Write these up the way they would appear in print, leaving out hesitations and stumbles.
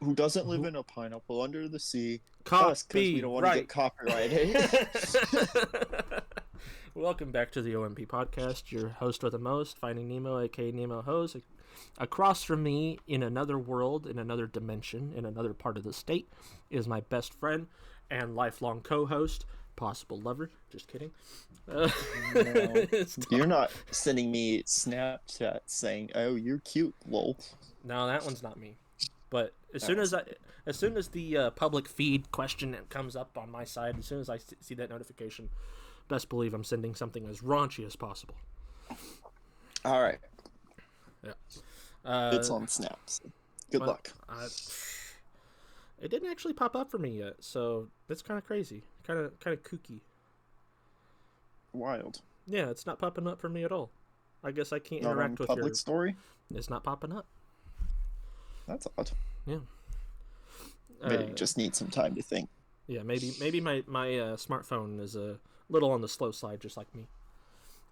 who doesn't live in a pineapple under the sea. Us, because we don't want to get Copyright. copyrighted. Welcome back to the OMP podcast. Your host with the most, Finding Nemo, aka Nemo Hose. Across from me, in another world, in another dimension, in another part of the state, is my best friend and lifelong co-host, possible lover. Just kidding. No, you're not sending me Snapchat saying, "Oh, you're cute, lol." No, that one's not me. But as soon as the public feed question comes up on my side, as soon as I see that notification, best believe I'm sending something as raunchy as possible. All right. Yeah. It's on Snaps. Good luck. It didn't actually pop up for me yet, so that's kind of crazy, kind of kooky. Wild. Yeah, it's not popping up for me at all. I guess I can't Not interact on with public story. It's not popping up. That's odd. Yeah. Maybe you just need some time to think. Yeah, maybe my smartphone is a little on the slow side, just like me.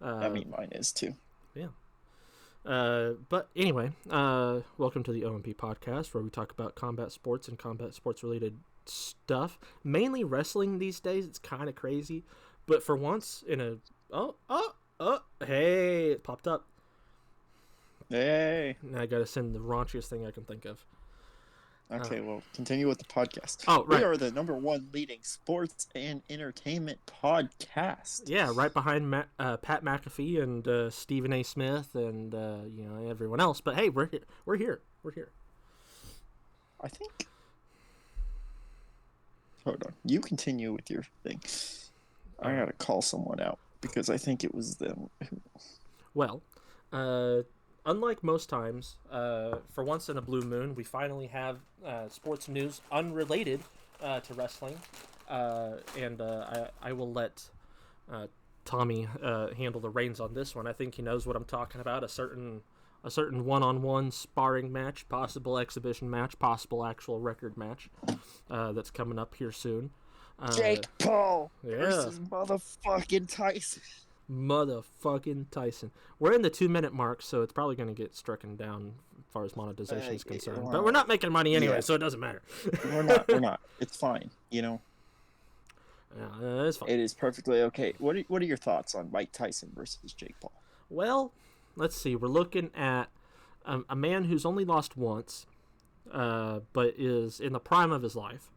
I mean, mine is too. Yeah. But anyway, welcome to the OMP podcast, where we talk about combat sports and combat sports related stuff. Mainly wrestling these days. It's kind of crazy, but for once in a hey, it popped up. Hey. Now I gotta send the raunchiest thing I can think of. Okay, well, continue with the podcast. Oh, right. We are the #1 leading sports and entertainment podcast. Yeah, right behind Pat McAfee and Stephen A. Smith and everyone else. But hey, we're here. I think. Hold on. You continue with your thing. I gotta call someone out because I think it was them. Well, unlike most times, for once in a blue moon, we finally have sports news unrelated to wrestling, and I will let Tommy handle the reins on this one. I think he knows what I'm talking about. A certain one-on-one sparring match, possible exhibition match, possible actual record match that's coming up here soon. Jake Paul versus motherfucking Tyson. Motherfucking Tyson. We're in the 2-minute mark, so it's probably going to get stricken down as far as monetization is concerned. But we're not making money anyway, so it doesn't matter. We're not. It's fine, Yeah, it's fine. It is perfectly okay. What are your thoughts on Mike Tyson versus Jake Paul? Well, let's see. We're looking at a man who's only lost once, but is in the prime of his life,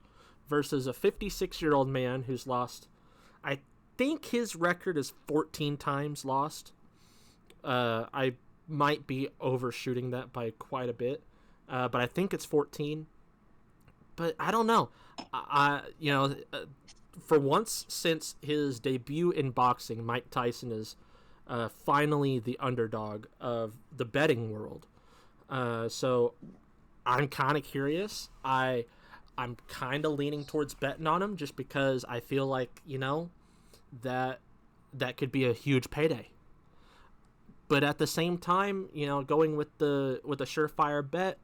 versus a 56-year-old man who's lost, I think his record is 14 times lost. I might be overshooting that by quite a bit, but I think it's 14. But I don't know. For once since his debut in boxing, Mike Tyson is finally the underdog of the betting world. So I'm kind of curious. I'm kind of leaning towards betting on him just because I feel like, that could be a huge payday. But at the same time, going with the surefire bet,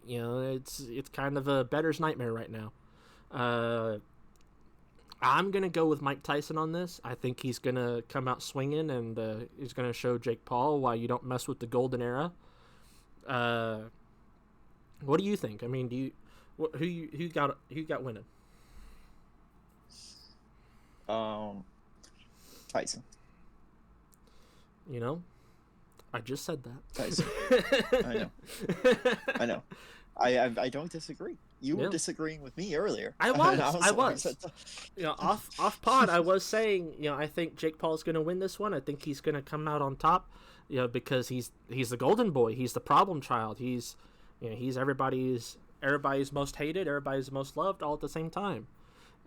it's kind of a bettor's nightmare right now. I'm going to go with Mike Tyson on this. I think he's going to come out swinging, and he's going to show Jake Paul why you don't mess with the golden era. What do you think? I mean, who got winning? Tyson. I just said that. Tyson. I know. I don't disagree. You were disagreeing with me earlier. I was. Off pod, I was saying, I think Jake Paul's going to win this one. I think he's going to come out on top, because he's the golden boy. He's the problem child. He's everybody's most hated, everybody's most loved, all at the same time.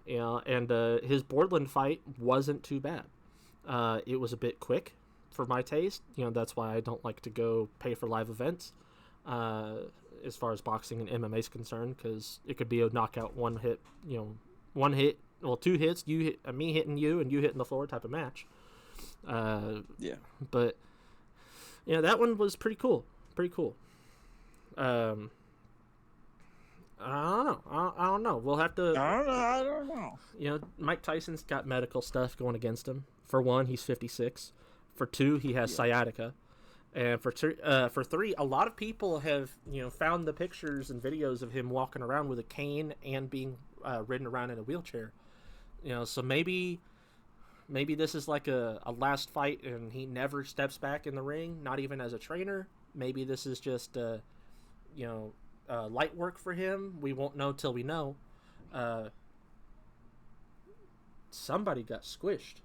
And his Borland fight wasn't too bad. It was a bit quick for my taste. That's why I don't like to go pay for live events. As far as boxing and MMA is concerned, because it could be a knockout, two hits, me hitting you and you hitting the floor type of match. Yeah. But that one was pretty cool. I don't know. We'll have to. I don't know. Mike Tyson's got medical stuff going against him. For one, he's 56. For two, he has sciatica. And for 3, a lot of people have found the pictures and videos of him walking around with a cane and being ridden around in a wheelchair. So maybe this is like a last fight and he never steps back in the ring, not even as a trainer. Maybe this is just light work for him. We won't know till we know. Somebody got squished.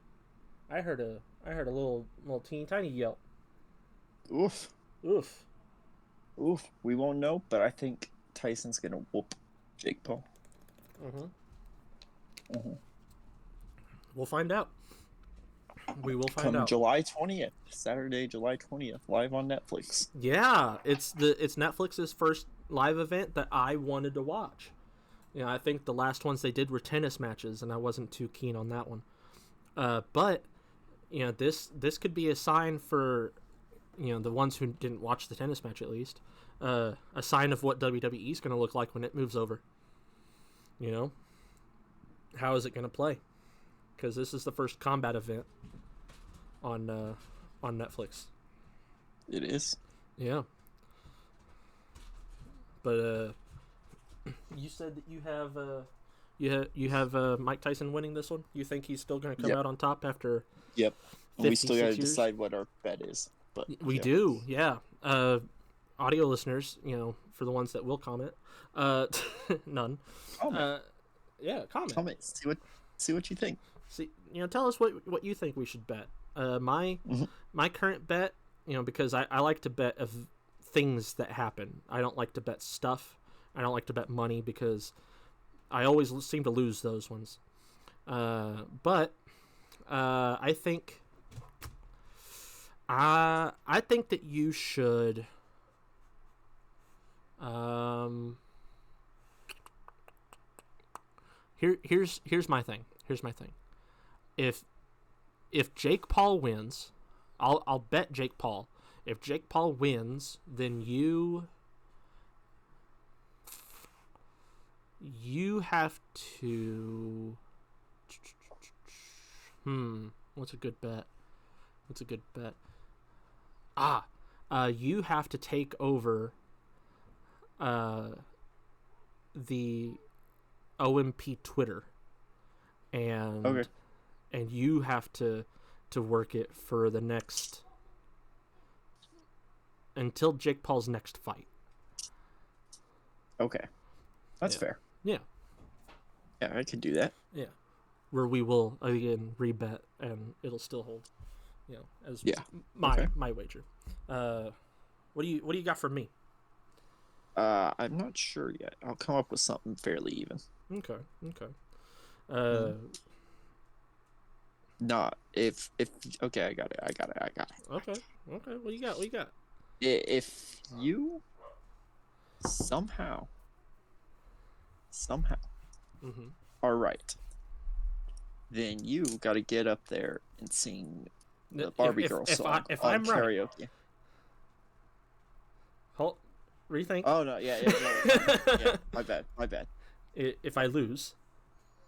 I heard a little teeny tiny yelp. Oof. Oof. Oof. We won't know, but I think Tyson's gonna whoop Jake Paul. We'll find out. We will find out. July 20th, Saturday, July 20th, live on Netflix. Yeah, it's Netflix's first live event that I wanted to watch. I think the last ones they did were tennis matches, and I wasn't too keen on that one. But this could be a sign for the ones who didn't watch the tennis match, at least, a sign of what WWE is going to look like when it moves over. How is it going to play? Because this is the first combat event on Netflix. It is. Yeah. But you said that you have Mike Tyson winning this one. You think he's still going to come out on top after? Yep. We still got to years? decide what our bet is. But we do. Yeah. Audio listeners, for the ones that will comment, none. Comment. Yeah, comment. See what you think. See, tell us what you think we should bet. My current bet, because I like to bet of things that happen. I don't like to bet stuff. I don't like to bet money because I always seem to lose those ones. But I think that you should. Here's my thing. If Jake Paul wins, I'll bet Jake Paul. If Jake Paul wins, then you have to. What's a good bet? You have to take over the OMP Twitter, and you have to work it for the next until Jake Paul's next fight. Okay, that's fair. Yeah, I could do that. Yeah, where we will again rebet and it'll still hold. As my wager. What do you got for me? I'm not sure yet. I'll come up with something fairly even. Okay. Not if okay, I got it. Okay. What you got? If you somehow are right, then you got to get up there and sing the Barbie Girl song if on I'm karaoke. Right. Hold, rethink. Oh no, yeah, my bad. If I lose,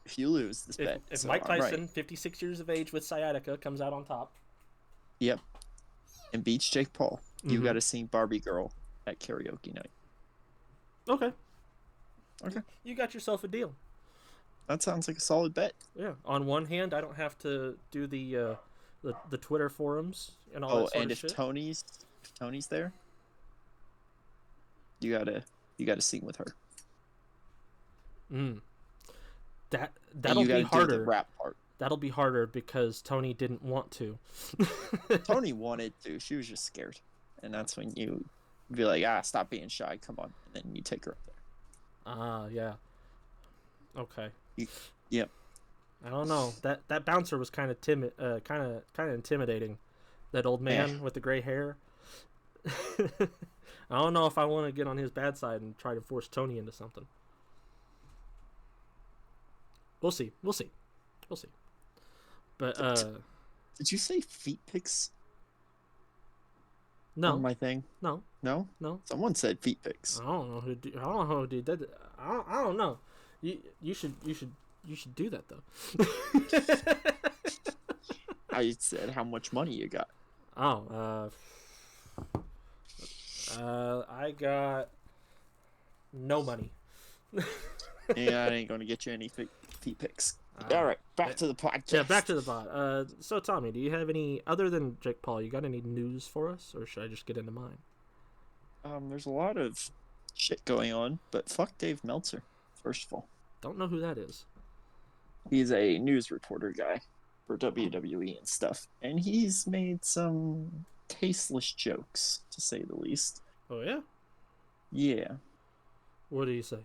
if you lose this bet, if so Mike Tyson, right. 56 years of age with sciatica, comes out on top, yep, and beats Jake Paul, you got to sing Barbie Girl at karaoke night. Okay. Okay. You got yourself a deal. That sounds like a solid bet. Yeah. On one hand, I don't have to do the Twitter forums and all that sort and of if shit. Tony's there, you gotta sing with her. That'll be harder. Do the rap part. That'll be harder because Tony didn't want to. Tony wanted to. She was just scared, and that's when you be like, stop being shy. Come on, and then you take her up there. Yeah. Okay. Yep. I don't know. That bouncer was kind of timid, kind of intimidating. That old man with the gray hair. I don't know if I want to get on his bad side and try to force Tony into something. We'll see. But did you say feet pics? No. On my thing. No. Someone said feet pics. I don't know who did that. I don't know. You should do that though. I said how much money you got. I got no money. Yeah, I ain't gonna get you any feet picks. All right, back to the podcast. Yeah, back to the pod. So Tommy, do you have any other than Jake Paul? You got any news for us, or should I just get into mine? There's a lot of shit going on, but fuck Dave Meltzer. First of all, don't know who that is. He's a news reporter guy for WWE and stuff, and he's made some tasteless jokes, to say the least. Oh yeah. Yeah. What do you say?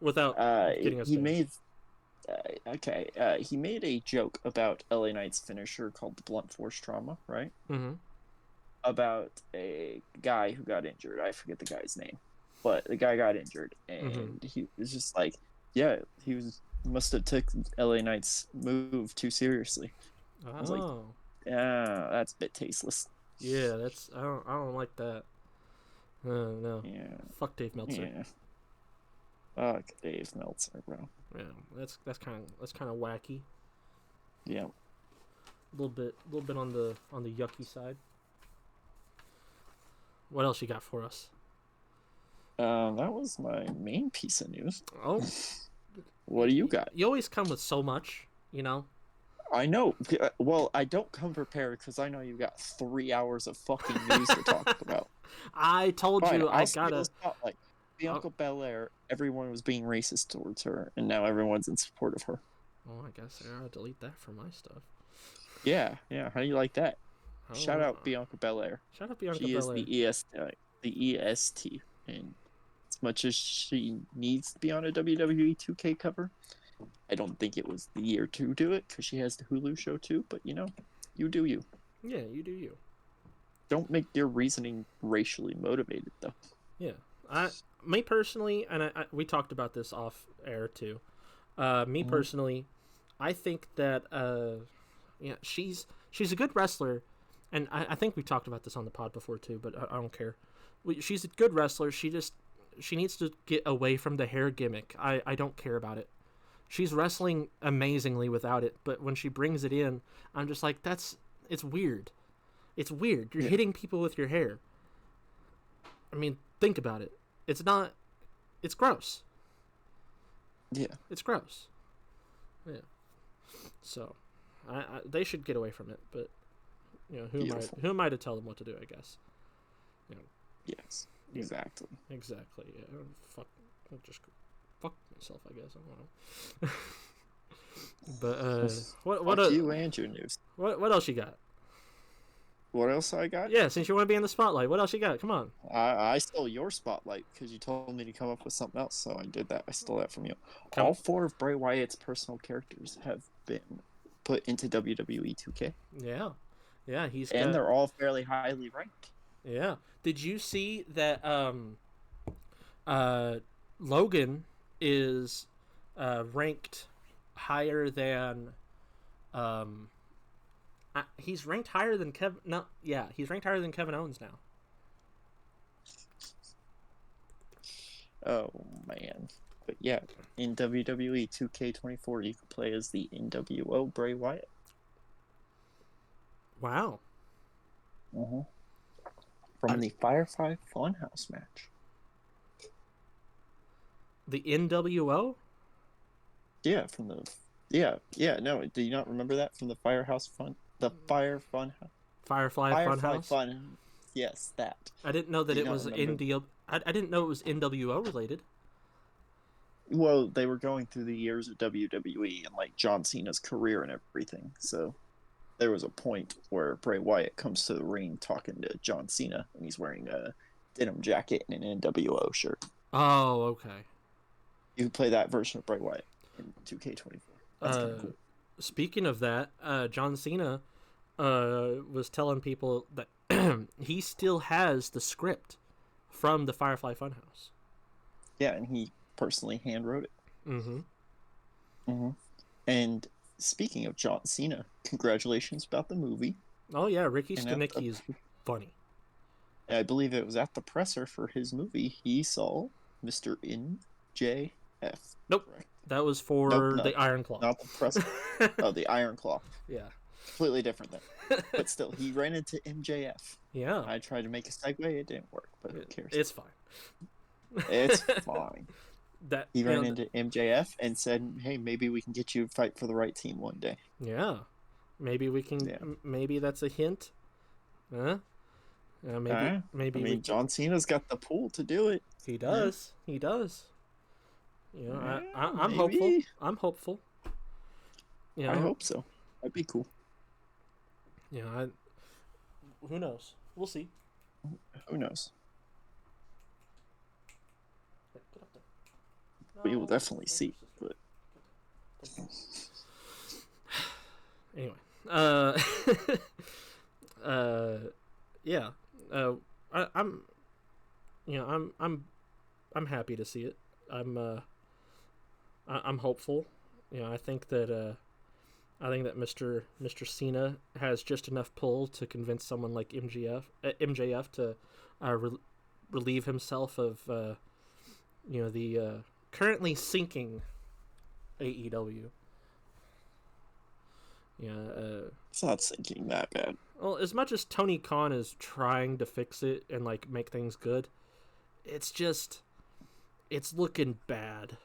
Without getting us. He made. He made a joke about LA Knight's finisher called the Blunt Force Trauma, right? Mm-hmm. About a guy who got injured. I forget the guy's name, but the guy got injured, and he was just like, "Yeah, must have took LA Knight's move too seriously." Oh. I was like, "Yeah, that's a bit tasteless." Yeah, I don't like that. No. Yeah. Fuck Dave Meltzer. Yeah. Fuck Dave Meltzer, bro. Yeah, that's kind of wacky. Yeah. A little bit on the yucky side. What else you got for us? That was my main piece of news. Oh. What do you got? You always come with so much, you know? I know. Well, I don't come prepared because I know you got 3 hours of fucking news to talk about. I told you I gotta. Like Bianca Belair, everyone was being racist towards her, and now everyone's in support of her. Oh, I guess I gotta delete that from my stuff. Yeah. How do you like that? Shout out Bianca Belair. Shout out Bianca Belair. She is the EST, and as much as she needs to be on a WWE 2K cover, I don't think it was the year to do it because she has the Hulu show too. But you do you. Yeah, you do you. Don't make your reasoning racially motivated, though. Yeah, me personally, and we talked about this off air too. Me personally, I think that she's a good wrestler, and I think we talked about this on the pod before too. But I don't care. She's a good wrestler. She needs to get away from the hair gimmick. I don't care about it. She's wrestling amazingly without it, but when she brings it in, I'm just like, it's weird. It's weird. You're hitting people with your hair. I mean, think about it. It's gross. Yeah. It's gross. Yeah. So, they should get away from it, but who am I to tell them what to do, I guess. Yes. Exactly. Exactly. Yeah. Fuck myself, I guess. I don't know. But what you and your news. What else you got? What else I got? Yeah, since you want to be in the spotlight, what else you got? Come on. I stole your spotlight because you told me to come up with something else, so I did that. I stole that from you. All 4 of Bray Wyatt's personal characters have been put into WWE 2K. Yeah, they're all fairly highly ranked. Yeah. Did you see that? Logan is ranked higher than he's ranked higher than Kevin. No, yeah, he's ranked higher than Kevin Owens now. Oh man, but yeah, in WWE 2K24, you can play as the NWO Bray Wyatt. Wow. From the Firefly Funhouse match. The NWO? Yeah, from the no, do you not remember that from the Firefly Funhouse? Firefly Funhouse? Yes, that. I didn't know that it was NWO. I didn't know it was NWO related. Well, they were going through the years of WWE and like John Cena's career and everything. So there was a point where Bray Wyatt comes to the ring talking to John Cena, and he's wearing a denim jacket and an NWO shirt. Oh, okay. You can play that version of Bray Wyatt in 2K24. That's kind of cool. Speaking of that, John Cena was telling people that he still has the script from the Firefly Funhouse. Yeah, and he personally handwrote it. Mm-hmm. And speaking of John Cena, congratulations about the movie. Oh yeah, Ricky Stenicki is funny. I believe it was at the presser for his movie. He saw Mr. NJF. Nope. Correct. That was for the Iron Claw. Not the presser. Oh, the Iron Claw. Yeah. completely different thing. But still, he ran into MJF. Yeah. I tried to make a segue, it didn't work, but who cares? It's fine. It's fine. He ran into MJF and said, "Hey, maybe we can get you to fight for the right team one day." Yeah. Maybe we can. Yeah. Maybe that's a hint. Huh? Maybe. I mean, John Cena's got the pull to do it. He does. He does. You know, I'm maybe. hopeful. I'm hopeful. You know, I hope so. That'd be cool. You know, who knows? We'll see. Who knows? We will definitely see. But anyway, yeah. I'm, you know, I'm happy to see it. I'm hopeful. You know, I think that Mr. Cena has just enough pull to convince someone like MJF to relieve himself of you know, the currently sinking AEW. Yeah, it's not sinking that bad. well, as much as Tony Khan is trying to fix it and like make things good, it's looking bad.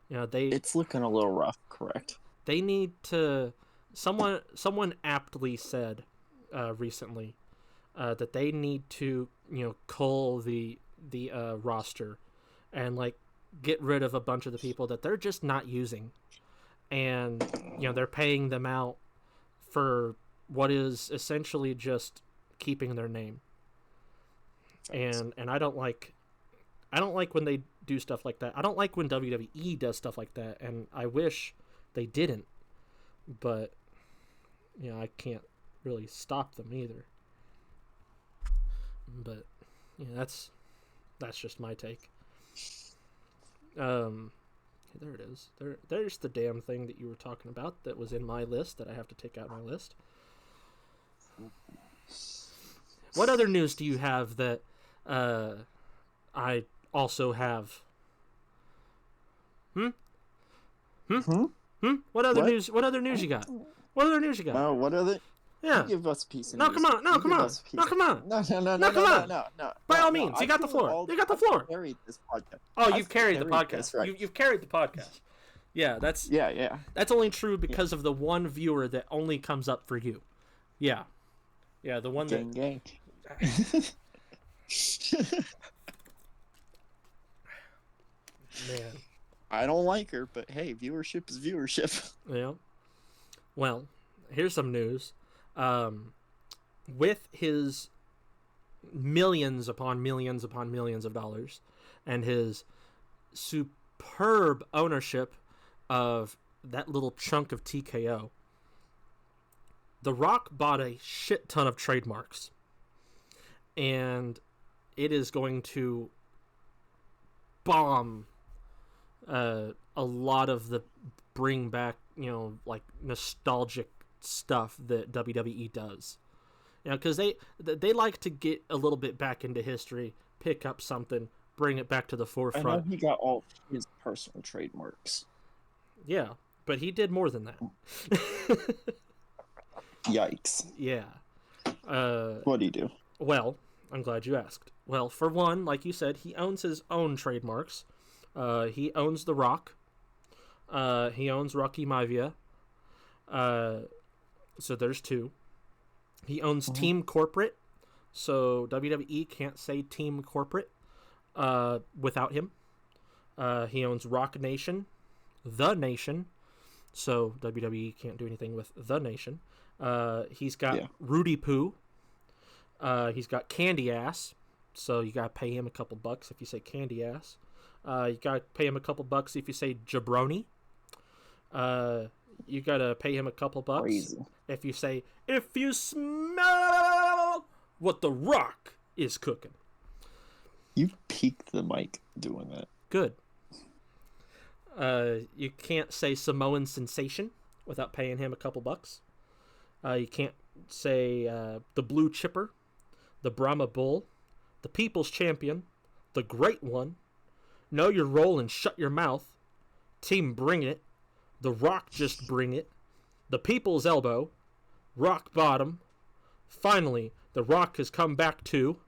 You know, it's looking a little rough, correct? They need to. Someone aptly said recently that they need to, you know, cull the roster and like get rid of a bunch of the people that they're just not using, and you know, they're paying them out for what is essentially just keeping their name. And I don't like when they do stuff like that. I don't like when WWE does stuff like that, and I wish they didn't. But you know, I can't really stop them either. But yeah, that's just my take. There it is. There's the damn thing that you were talking about that was in my list that I have to take out my list. What other news do you have that I also have? What other news? What other news you got? What other news you got? Oh, what other? Yeah. You give us a piece of No, news. come on. No, come on. No, come on. No, By all means, you got the floor. You got the floor. Carried this podcast. Oh, you've carried the podcast. Right. You've carried the podcast. Yeah, that's That's only true because of the one viewer that only comes up for you. Yeah, the one gang, that. Man, I don't like her, but hey, viewership is viewership. Yeah. Well, here's some news. With his millions upon millions upon millions of dollars and his superb ownership of that little chunk of TKO, The Rock bought a shit ton of trademarks, and it is going to bomb a lot of the bring back, you know, like nostalgic stuff that WWE does. You know, because they like to get a little bit back into history, pick up something, bring it back to the forefront. I know he got all his personal trademarks. Yeah, but he did more than that. Yikes. Yeah. What'd he do? Well, I'm glad you asked. Well, for one, like you said, he owns his own trademarks. He owns The Rock. He owns Rocky Maivia. So there's two. He owns Team Corporate. So WWE can't say Team Corporate without him. He owns Rock Nation. The Nation. So WWE can't do anything with The Nation. He's got Rudy Poo. He's got Candy Ass. So you gotta pay him a couple bucks if you say Candy Ass. You gotta pay him a couple bucks if you say Jabroni. You gotta pay him a couple bucks if you say, if you smell what The Rock is cooking. You peaked the mic doing that. Good. You can't say Samoan Sensation without paying him a couple bucks. You can't say the Blue Chipper, the Brahma Bull, the People's Champion, the Great One, Know Your Role and Shut Your Mouth, Team Bring It, The Rock Just Bring It, the People's Elbow, Rock Bottom. Finally, The Rock has come back too.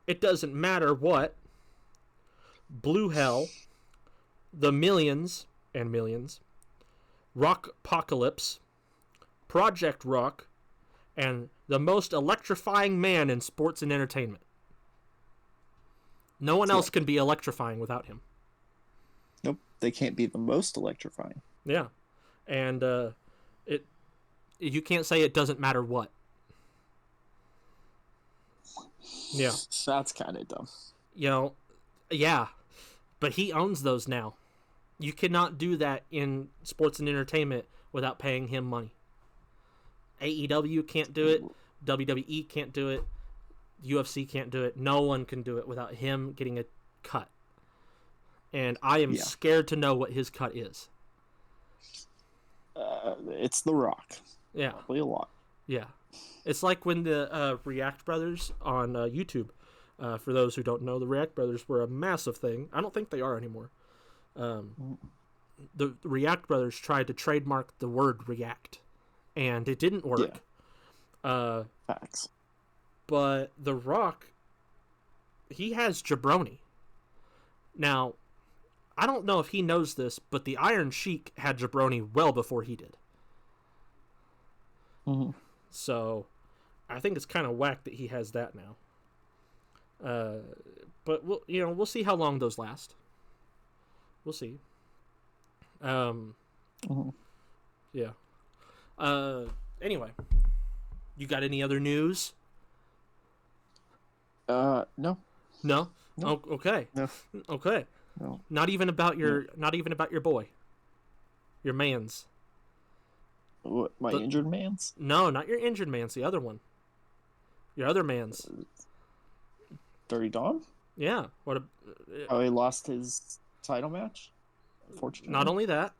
It Doesn't Matter What. Blue Hell. The Millions and Millions. Rock Apocalypse. Project Rock. And The Most Electrifying Man in Sports and Entertainment. No one else can be electrifying without him. Nope, they can't be the most electrifying. Yeah, and you can't say it doesn't matter what. Yeah, That's kind of dumb. Yeah, but he owns those now. You cannot do that in sports and entertainment without paying him money. AEW can't do it. WWE can't do it. UFC can't do it. No one can do it without him getting a cut. And I am scared to know what his cut is. It's The Rock. Yeah. Probably a lot. Yeah. It's like when the React Brothers on YouTube, for those who don't know, the React Brothers were a massive thing. I don't think they are anymore. The React Brothers tried to trademark the word React, and it didn't work. Yeah. Facts. But The Rock, he has jabroni. Now, I don't know if he knows this, but the Iron Sheik had jabroni well before he did. Mm-hmm. So, I think it's kind of whack that he has that now. But we'll see how long those last. We'll see. Mm-hmm. Yeah. Anyway, you got any other news? No. No. No. Oh, okay. No. Okay. No. Not even about your boy. Your man's. What, my injured man's? No, not your injured man's. The other one. Your other man's. Dirty Dom? Yeah. What? He lost his title match. Unfortunately. Not only that.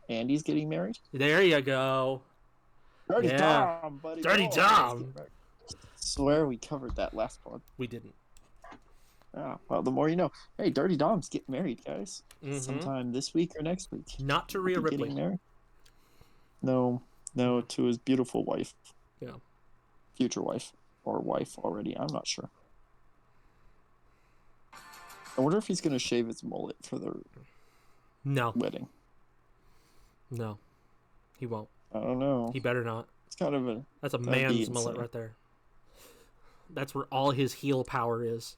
Andy's getting married. There you go. Dirty Dom, buddy. Dirty Dom. Swear we covered that last one. We didn't. Ah, well, the more you know. Hey, Dirty Dom's getting married, guys. Mm-hmm. Sometime this week or next week. Not to Rhea Ripley. Getting married? No, to his beautiful wife. Yeah. Future wife. Or wife already. I'm not sure. I wonder if he's going to shave his mullet for their wedding. No. He won't. I don't know. He better not. It's kind of a... That's a man's mullet right there. That's where all his heel power is.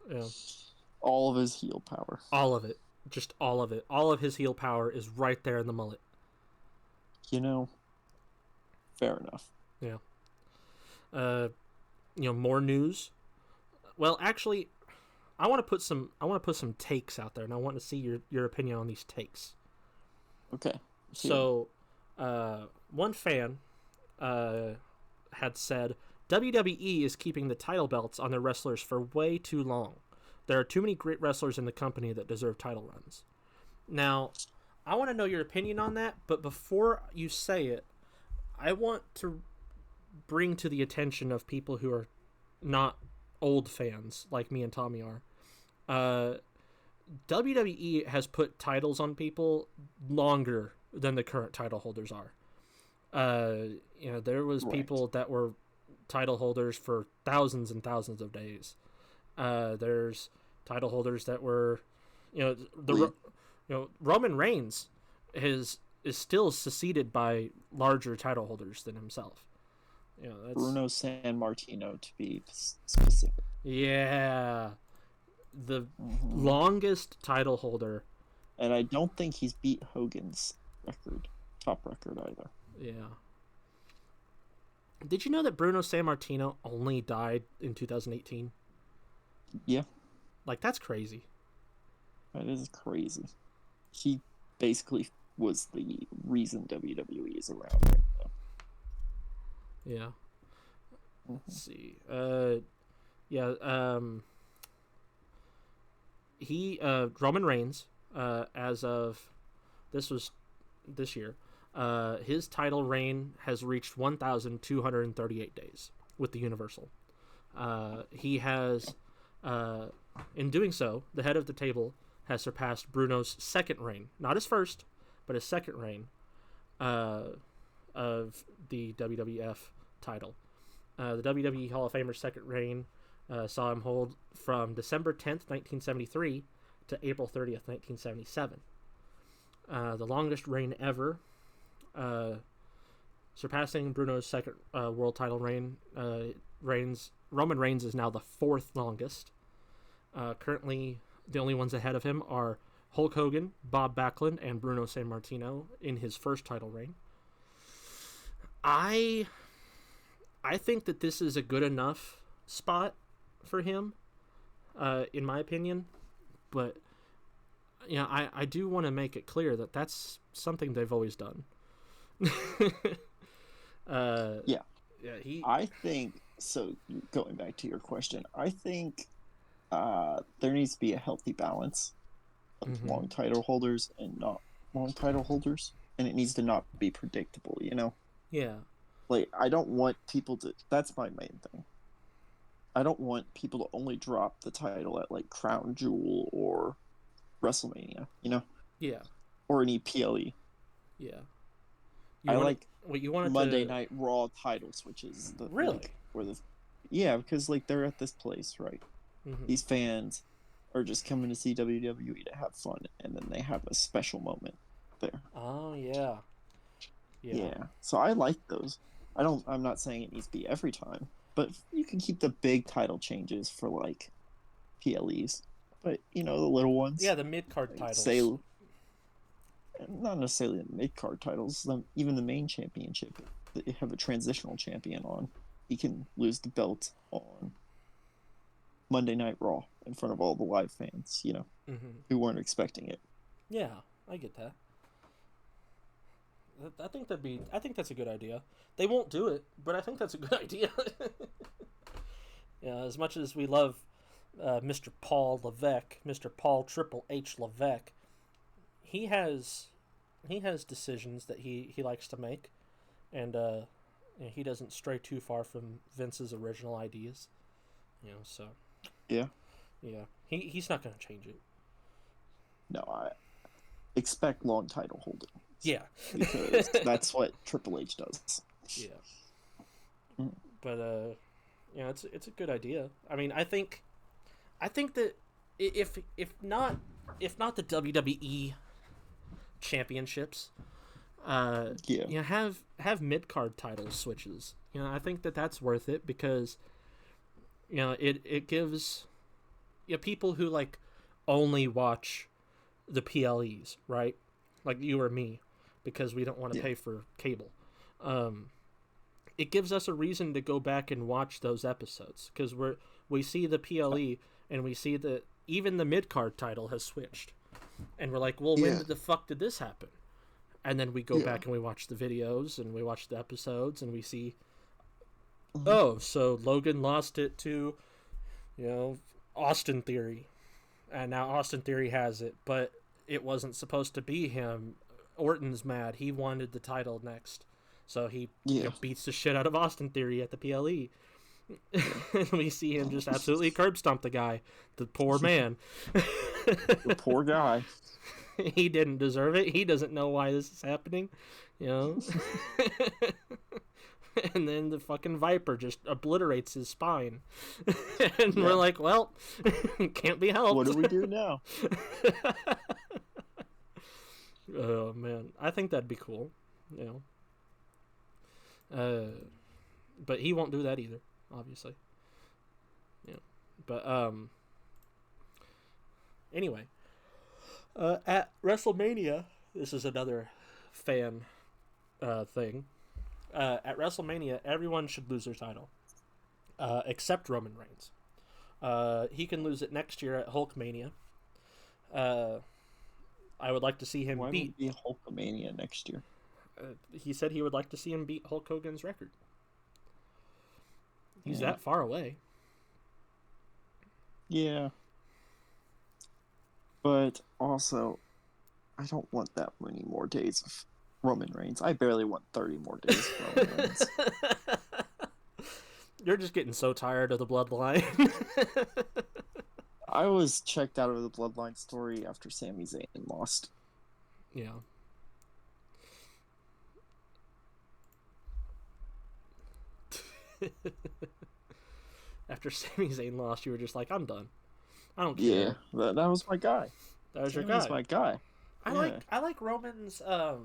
Yeah. All of his heel power. All of it. Just all of it. All of his heel power is right there in the mullet. Fair enough. Yeah. More news. Well, actually, I want to put some takes out there, and I want to see your opinion on these takes. Okay. So, one fan had said WWE is keeping the title belts on their wrestlers for way too long. There are too many great wrestlers in the company that deserve title runs. Now, I want to know your opinion on that, but before you say it, I want to bring to the attention of people who are not old fans like me and Tommy are. WWE has put titles on people longer than the current title holders are. There was people that were title holders for thousands and thousands of days. There's title holders that were, Roman Reigns is still succeeded by larger title holders than himself. That's... Bruno Sammartino, to be specific. Yeah, the longest title holder. And I don't think he's beat Hogan's top record either. Yeah. Did you know that Bruno Sammartino only died in 2018? Yeah. That's crazy. That is crazy. He basically was the reason WWE is around right now. Yeah. Mm-hmm. Let's see. Roman Reigns, as of this year, his title reign has reached 1,238 days with the Universal. He has, in doing so, the head of the table has surpassed Bruno's second reign, not his first, but his second reign of the WWF title. The WWE Hall of Famer's second reign saw him hold from December 10th, 1973 to April 30th, 1977. The longest reign ever, surpassing Bruno's second world title reign. Roman Reigns is now the fourth longest. Currently, the only ones ahead of him are Hulk Hogan, Bob Backlund, and Bruno Sammartino in his first title reign. I think that this is a good enough spot for him, in my opinion. But I do want to make it clear that that's something they've always done. Yeah. Yeah. I think so. Going back to your question, I think there needs to be a healthy balance of long title holders and not long title holders, and it needs to not be predictable. Yeah. Like, I don't want people to. That's my main thing. I don't want people to only drop the title at like Crown Jewel or WrestleMania, Yeah. or any PLE. Yeah. You wanted Monday Night Raw title switches. Really? Yeah, because like they're at this place, right? Mm-hmm. These fans are just coming to see WWE to have fun, and then they have a special moment there. Oh yeah. Yeah. So I like those. I'm not saying it needs to be every time, but you can keep the big title changes for like PLEs. But the little ones. Yeah, the mid-card titles. Not necessarily the mid-card titles. Even the main championship, they have a transitional champion on. He can lose the belt on Monday Night Raw in front of all the live fans, who weren't expecting it. Yeah, I get that. I think that's a good idea. They won't do it, but I think that's a good idea. As much as we love Mr. Paul Levesque, Mr. Paul Triple H Levesque, he has decisions that he likes to make, and he doesn't stray too far from Vince's original ideas. So yeah, he's not going to change it. No, I expect long title holding. Yeah, because that's what Triple H does. Yeah, but it's a good idea. I mean, I think that if not the WWE championships, have mid card title switches. I think that's worth it because it gives people who like only watch the PLEs, right? Like you or me, because we don't want to pay for cable. It gives us a reason to go back and watch those episodes because we see the PLE and we see that even the mid card title has switched, and we're like, well, when the fuck did this happen? And then we go back and we watch the videos and we watch the episodes and we see, oh, so Logan lost it to, Austin Theory, and now Austin Theory has it, but it wasn't supposed to be him. Orton's mad. He wanted the title next. So he beats the shit out of Austin Theory at the PLE. And we see him just absolutely curb stomp the guy. The poor man. The poor guy. He didn't deserve it. He doesn't know why this is happening. And then the fucking Viper just obliterates his spine. And we're like, well, can't be helped. What do we do now? Oh man, I think that'd be cool, but he won't do that either, obviously. But anyway, at WrestleMania, this is another fan thing. At WrestleMania, everyone should lose their title, except Roman Reigns. He can lose it next year at Hulkmania. I would like to see him beat. Why won't be Hulkamania next year? He said he would like to see him beat Hulk Hogan's record. He's that far away. Yeah. But also, I don't want that many more days of Roman Reigns. I barely want 30 more days of Roman Reigns. You're just getting so tired of the bloodline. I was checked out of the Bloodline story after Sami Zayn lost. Yeah. After Sami Zayn lost, you were just like, I'm done. I don't Yeah, care. that was my guy. That was your Sami's guy. my guy. I Yeah. like Roman's I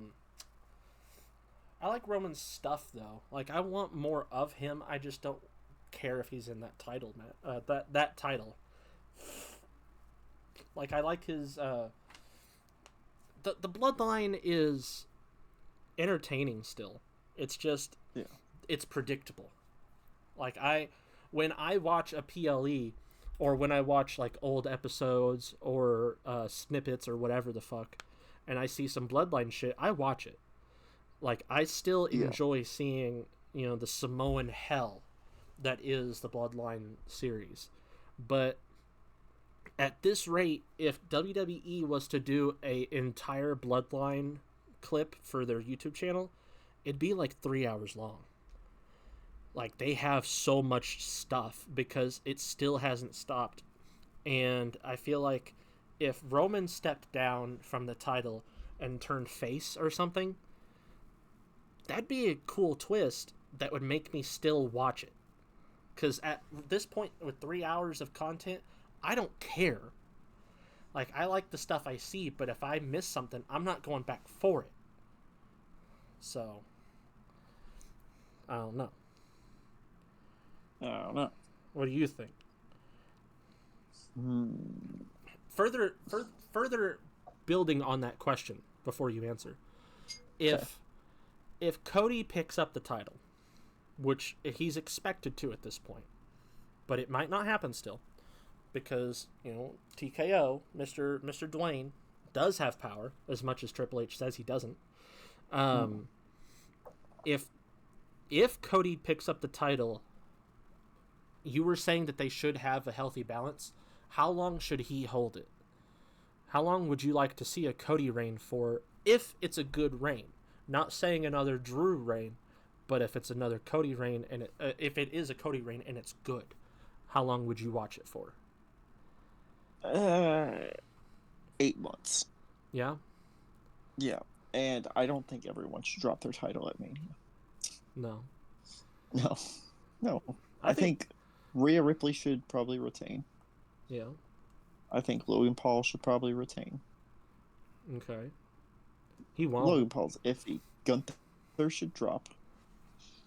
like Roman's stuff though. Like I want more of him. I just don't care if he's in that title, that title. Like I like his the bloodline is entertaining still. It's just Yeah. it's predictable. Like when I watch a PLE or when I watch like old episodes or snippets or whatever the fuck and I see some bloodline shit, I watch it. Like I still Yeah. enjoy seeing, the Samoan hell that is the Bloodline series. But at this rate, if WWE was to do a entire Bloodline clip for their YouTube channel, it'd be like 3 hours long. Like they have so much stuff because it still hasn't stopped. And I feel like if Roman stepped down from the title and turned face or something, that'd be a cool twist that would make me still watch it. Because at this point, with 3 hours of content, I don't care. Like, I like the stuff I see, but if I miss something, I'm not going back for it. So, I don't know. I don't know. What do you think? Hmm. Further building on that question before you answer. If Cody picks up the title, which he's expected to at this point, but it might not happen still, because TKO, Mr. Dwayne, does have power as much as Triple H says he doesn't. If Cody picks up the title, you were saying that they should have a healthy balance. How long should he hold it? How long would you like to see a Cody reign for, if it's a good reign? Not saying another Drew reign, but if it's another Cody reign and if it is a Cody reign and it's good, how long would you watch it for? 8 months. Yeah? Yeah, and I don't think everyone should drop their title at Mania. No. No. I think Rhea Ripley should probably retain. Yeah. I think Logan Paul should probably retain. Okay. He won't. Logan Paul's iffy. Gunther should drop.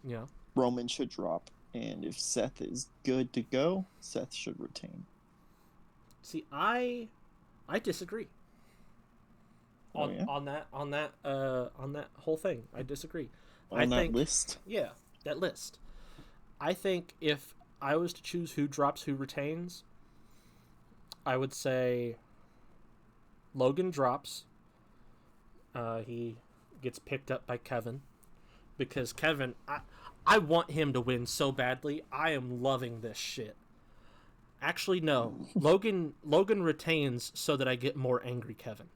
Yeah. Roman should drop. And if Seth is good to go, Seth should retain. See, I disagree. On that whole thing, I disagree. On that list? Yeah, that list. I think if I was to choose who drops, who retains, I would say Logan drops. He gets picked up by Kevin. Because Kevin, I want him to win so badly. I am loving this shit. Actually, no. Logan retains so that I get more angry Kevin.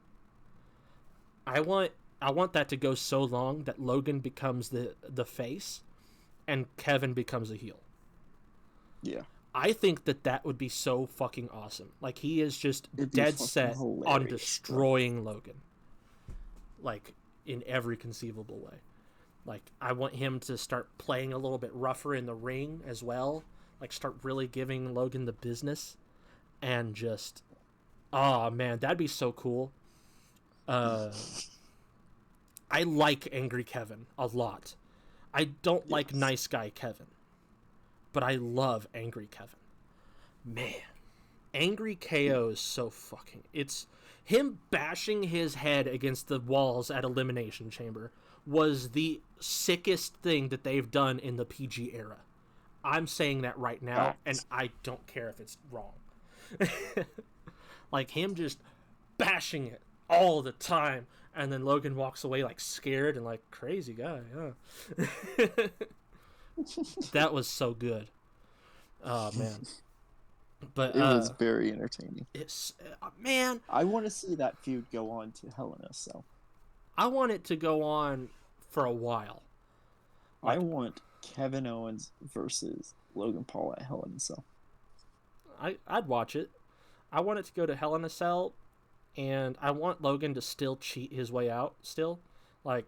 I want that to go so long that Logan becomes the face and Kevin becomes a heel. Yeah. I think that would be so fucking awesome. Like, he is just dead set on destroying Logan. Like, in every conceivable way. Like, I want him to start playing a little bit rougher in the ring as well. Like, start really giving Logan the business. And just... Oh, man, that'd be so cool. I like Angry Kevin a lot. I don't like Nice Guy Kevin. But I love Angry Kevin. Man. Angry KO is so fucking... It's... Him bashing his head against the walls at Elimination Chamber was the sickest thing that they've done in the PG era. I'm saying that right now, and I don't care if it's wrong. Like, him just bashing it all the time, and then Logan walks away, like, scared and, like, crazy guy, huh? That was so good. Oh, man. But it was very entertaining. It's man, I want to see that feud go on to Hell in a Cell. I want it to go on for a while. I want Kevin Owens versus Logan Paul at Hell in a Cell. I'd watch it. I want it to go to Hell in a Cell, and I want Logan to still cheat his way out. Still, like,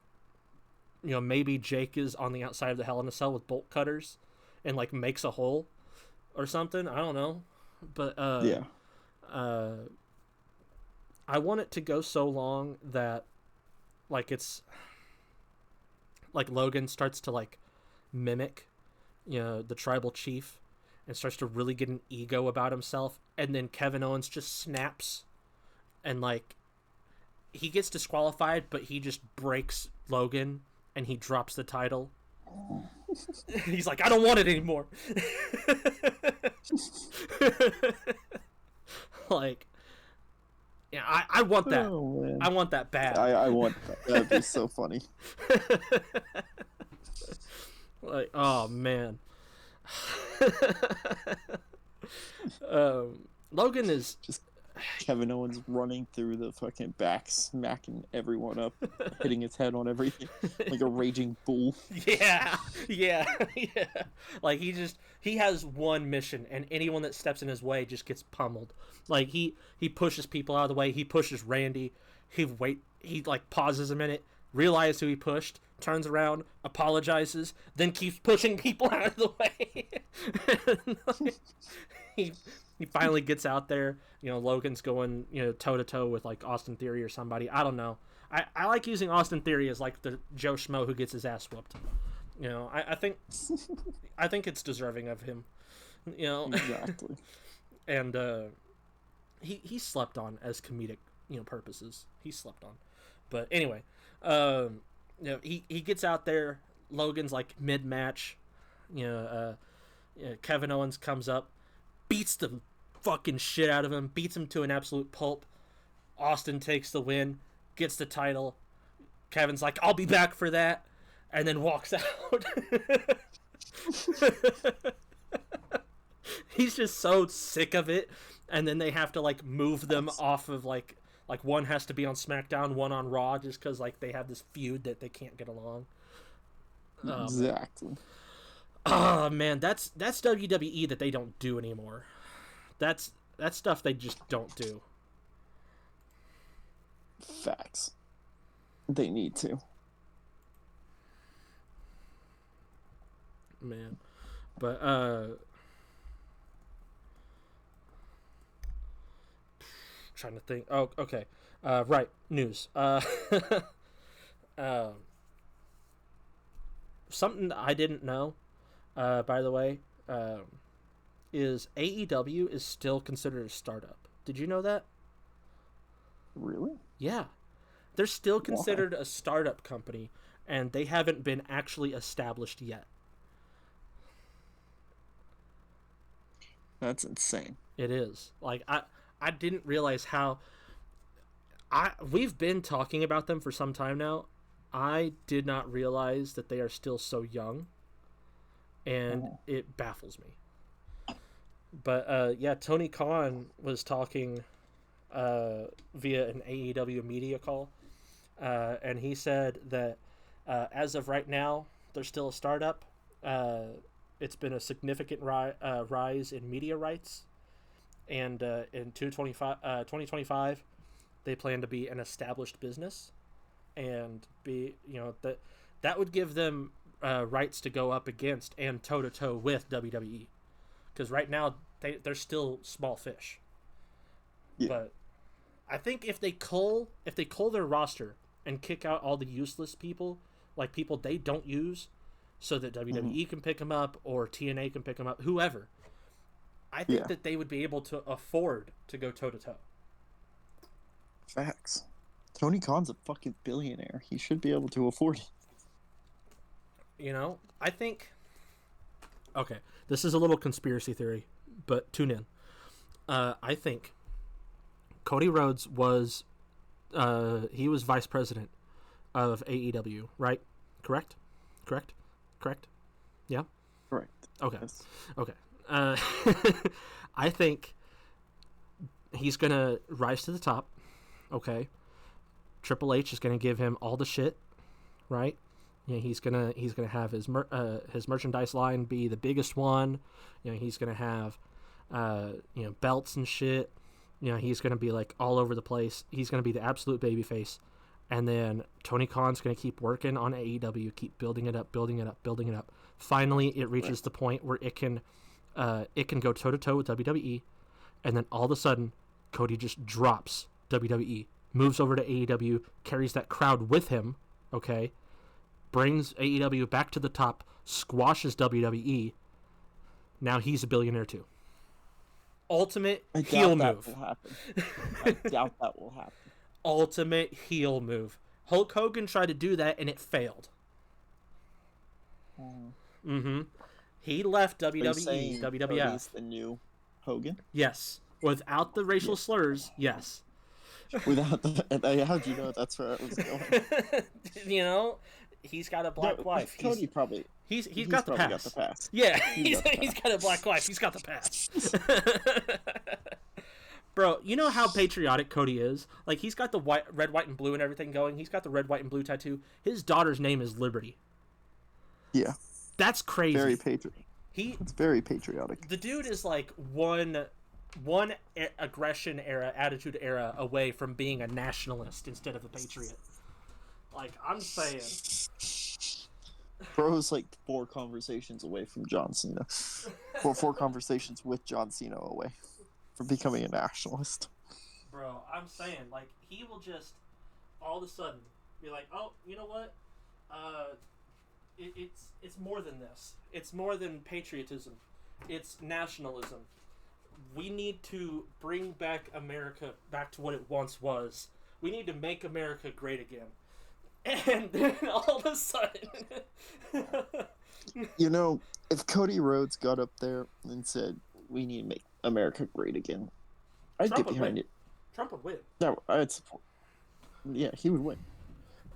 maybe Jake is on the outside of the Hell in a Cell with bolt cutters, and like makes a hole or something. I don't know, but Yeah. I want it to go so long that like it's like Logan starts to like mimic, the tribal chief, and starts to really get an ego about himself, and then Kevin Owens just snaps, and like he gets disqualified, but he just breaks Logan and he drops the title. He's like, I don't want it anymore. Like, yeah, I want that. Oh, man. I want that bad. I want that. That'd be so funny. Like, oh man. Logan is Just Kevin Owens running through the fucking back, smacking everyone up, hitting his head on everything like a raging bull. yeah. Like he has one mission, and anyone that steps in his way just gets pummeled. Like he pushes people out of the way. He pushes Randy. He like pauses a minute, realizes who he pushed, turns around, apologizes, then keeps pushing people out of the way. He finally gets out there. Logan's going, toe to toe with like Austin Theory or somebody. I don't know. I like using Austin Theory as like the Joe Schmo who gets his ass whooped. I think it's deserving of him. Exactly. And he slept on as comedic purposes. He slept on. But anyway, he gets out there. Logan's like mid match. Kevin Owens comes up, beats the fucking shit out of him, beats him to an absolute pulp. Austin takes the win, gets the title. Kevin's like, I'll be back for that, and then walks out. He's just so sick of it, and then they have to like move them off of like one has to be on SmackDown, one on Raw, just because like they have this feud that they can't get along. Exactly. Oh man, that's WWE that they don't do anymore. That's stuff they just don't do. Facts. They need to. Man. But trying to think. Oh, okay. Right, news. Something I didn't know, by the way, is AEW is still considered a startup. Did you know that? Really? Yeah. They're still considered a startup company, and they haven't been actually established yet. That's insane. It is. Like, I didn't realize how... We've been talking about them for some time now. I did not realize that they are still so young, and it baffles me. But yeah, Tony Khan was talking via an AEW media call, and he said that as of right now, they're still a startup. It's been a significant rise in media rights, and in 2025, they plan to be an established business, and be that would give them rights to go up against and toe to toe with WWE, because right now they're still small fish. Yeah. But I think if they cull their roster and kick out all the useless people, like people they don't use, so that WWE can pick them up or TNA can pick them up, whoever, I think that they would be able to afford to go toe to toe. Facts. Tony Khan's a fucking billionaire. He should be able to afford it. I think... Okay, this is a little conspiracy theory, but tune in. I think Cody Rhodes was... he was vice president of AEW, right? Correct? Yeah? Correct. Okay. Yes. Okay. I think he's going to rise to the top, okay? Triple H is going to give him all the shit, right? He's gonna have his merchandise line be the biggest one. He's gonna have belts and shit. He's gonna be like all over the place. He's gonna be the absolute babyface, and then Tony Khan's gonna keep working on AEW, keep building it up, Finally, it reaches the point where it can go toe to toe with WWE, and then all of a sudden, Cody just drops WWE, moves over to AEW, carries that crowd with him, okay, brings AEW back to the top, squashes WWE. Now he's a billionaire too. Ultimate heel move. I doubt that will happen. Ultimate heel move. Hulk Hogan tried to do that and it failed. He left WWE, WWF. Cody's the new Hogan? Yes. Without the racial slurs, yes. Without the, how'd you know that's where it was going? You know, he's got a black wife. Cody probably. He's got the pass. Got the pass. Yeah, he's got a black wife. He's got the pass. Bro, you know how patriotic Cody is? Like, he's got the red, white, and blue and everything going. He's got the red, white, and blue tattoo. His daughter's name is Liberty. Yeah. That's crazy. Very patriotic. It's very patriotic. The dude is like one aggression era, attitude era away from being a nationalist instead of a patriot. Like, I'm saying. Bro's like 4 conversations away from John Cena. Or 4 conversations with John Cena away from becoming a nationalist. Bro, I'm saying, like, he will just all of a sudden be like, oh, you know what? It's more than this. It's more than patriotism. It's nationalism. We need to bring back America back to what it once was. We need to make America great again. And then all of a sudden... You know, if Cody Rhodes got up there and said, we need to make America great again, I'd get behind it. Trump would win. No, I'd support. Yeah, he would win.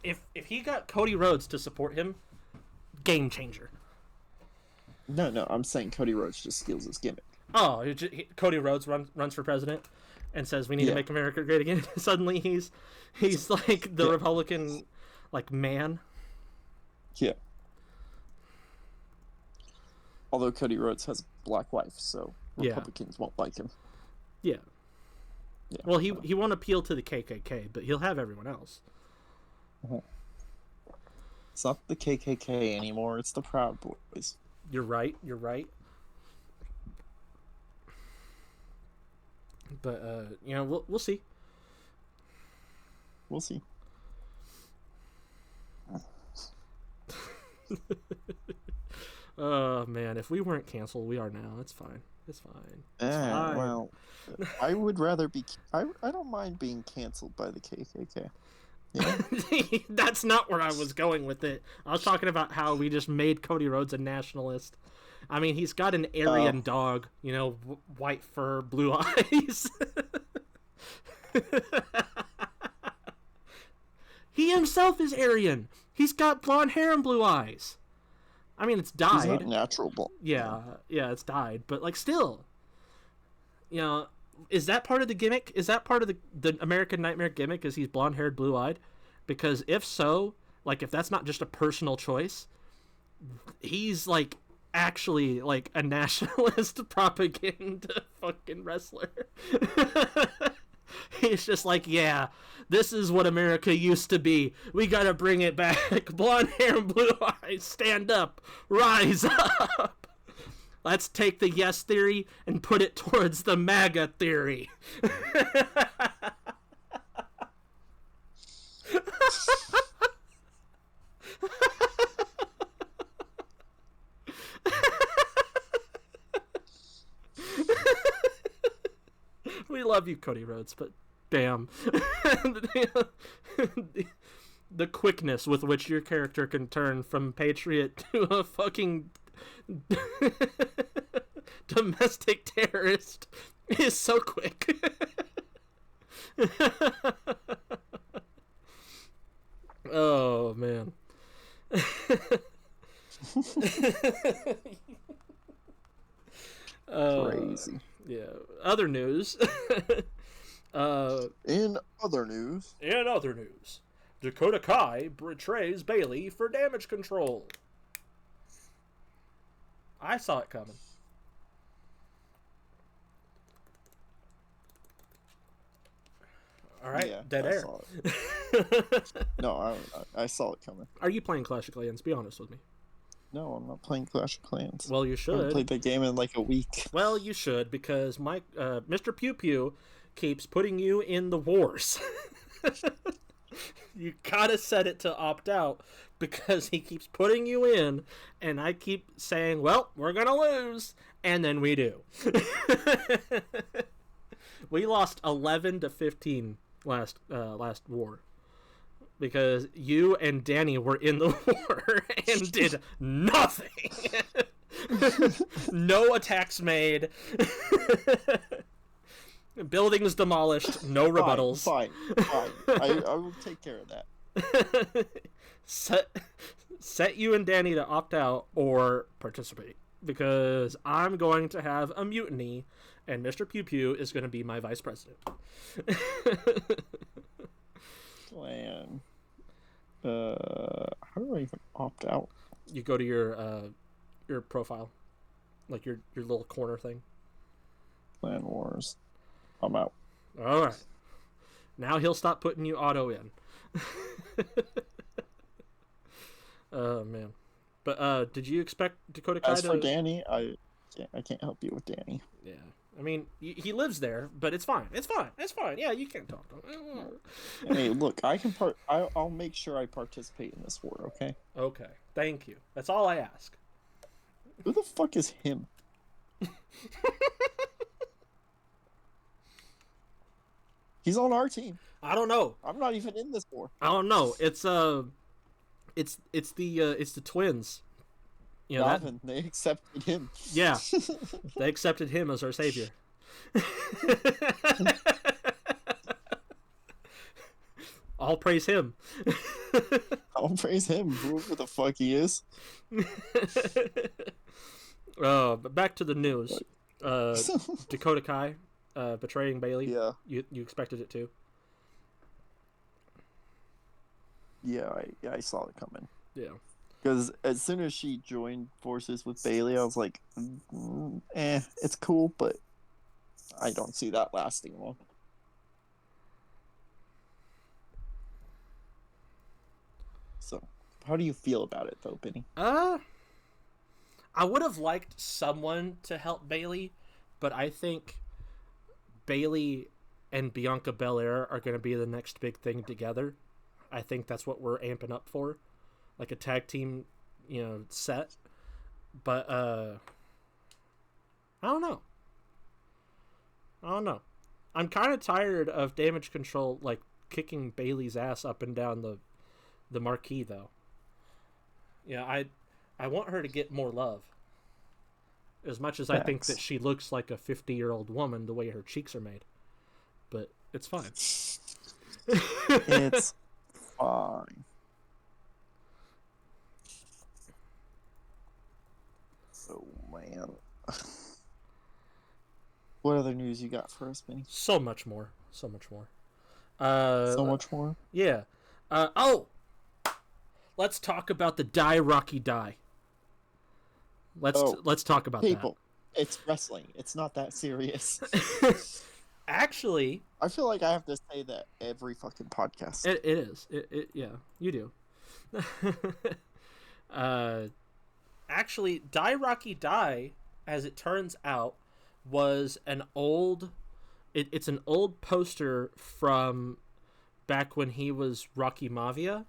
If he got Cody Rhodes to support him, game changer. No, I'm saying Cody Rhodes just steals his gimmick. Oh, Cody Rhodes runs for president and says we need to make America great again. Suddenly he's like the Republican, like, man. Yeah. Although Cody Rhodes has a black wife, so Republicans won't like him. Yeah. Well, he won't appeal to the KKK, but he'll have everyone else. It's not the KKK anymore. It's the Proud Boys. You're right. But you know, we'll see. We'll see. Oh man, if we weren't canceled, we are now. It's fine. It's fine. Well, I would rather be. I don't mind being canceled by the KKK. Yeah. That's not where I was going with it. I was talking about how we just made Cody Rhodes a nationalist. I mean, he's got an Aryan dog, you know, white fur, blue eyes. He himself is Aryan. He's got blonde hair and blue eyes. I mean, it's dyed. He's not natural. Yeah, it's dyed. But, like, still, you know, is that part of the gimmick? Is that part of the American Nightmare gimmick? Is he's blonde-haired, blue-eyed? Because if so, like, if that's not just a personal choice, he's, like, actually, like, a nationalist propaganda fucking wrestler. He's just like, yeah, this is what America used to be. We gotta bring it back. Blonde hair and blue eyes, stand up, rise up. Let's take the yes theory and put it towards the MAGA theory. We love you, Cody Rhodes, but damn. The quickness with which your character can turn from patriot to a fucking domestic terrorist is so quick. Oh, man. Crazy. Yeah. Other news. In other news, Dakota Kai betrays Bailey for damage control. I saw it coming. All right, yeah, dead I air. saw it. No, I saw it coming. Are you playing Clash of Clans? Be honest with me. No, I'm not playing Clash of Clans. Well, you I haven't played should. that game in like a week. Well, you should, because Mr. Pew Pew keeps putting you in the wars. You gotta set it to opt out because he keeps putting you in, and I keep saying, "Well, we're gonna lose," and then we do. We lost 11-15 last war because you and Danny were in the war and did nothing. No attacks made. Buildings demolished. No rebuttals. Fine. I will take care of that. Set you and Danny to opt out or participate, because I'm going to have a mutiny, and Mr. Pew Pew is going to be my vice president. Clan. How do I even opt out? You go to your profile, like your little corner thing. Clan Wars. I'm out. All right. Now he'll stop putting you auto in. Oh man. But did you expect Dakota Kai As to... for Danny, I can't help you with Danny. Yeah. I mean, he lives there, but it's fine. It's fine. It's fine. Yeah, you can talk to him. Hey, look, I'll make sure I participate in this war, okay? Okay. Thank you. That's all I ask. Who the fuck is him? He's on our team. I don't know. I'm not even in this war. I don't know. It's the twins. You know, Gavin, they accepted him. Yeah. They accepted him as our savior. I'll praise him. I'll praise him, whoever the fuck he is. But back to the news. Dakota Kai betraying Bailey. Yeah. You expected it too? Yeah, I saw it coming. Yeah. Because as soon as she joined forces with Bailey, I was like, it's cool, but I don't see that lasting long. So, how do you feel about it, though, Benny? I would have liked someone to help Bailey, but I think Bailey and Bianca Belair are going to be the next big thing together. I think that's what we're amping up for, like a tag team, set. But I don't know. I'm kind of tired of Damage Control like kicking Bailey's ass up and down the marquee, though. Yeah, I want her to get more love. As much as I think that she looks like a 50-year-old woman the way her cheeks are made. But it's fine. It's fine. Oh, man. What other news you got for us, Benny? So much more. So much more. Yeah. Let's talk about the Die Rocky Die. Let's talk about people. It's wrestling. It's not that serious. Actually, I feel like I have to say that every fucking podcast. It is. Yeah, you do. Actually, Die Rocky Die, as it turns out, was an old... It's an old poster from back when he was Rocky Maivia.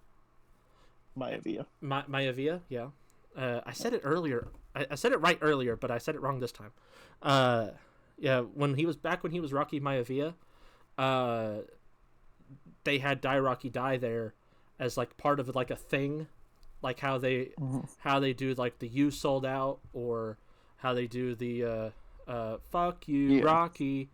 Maivia, yeah. I said it earlier. I said it right earlier, but I said it wrong this time. Yeah, when he was Rocky Maivia, they had Die Rocky Die there as like part of like a thing, like how they do like the "You Sold Out" or how they do the "Fuck You Rocky,"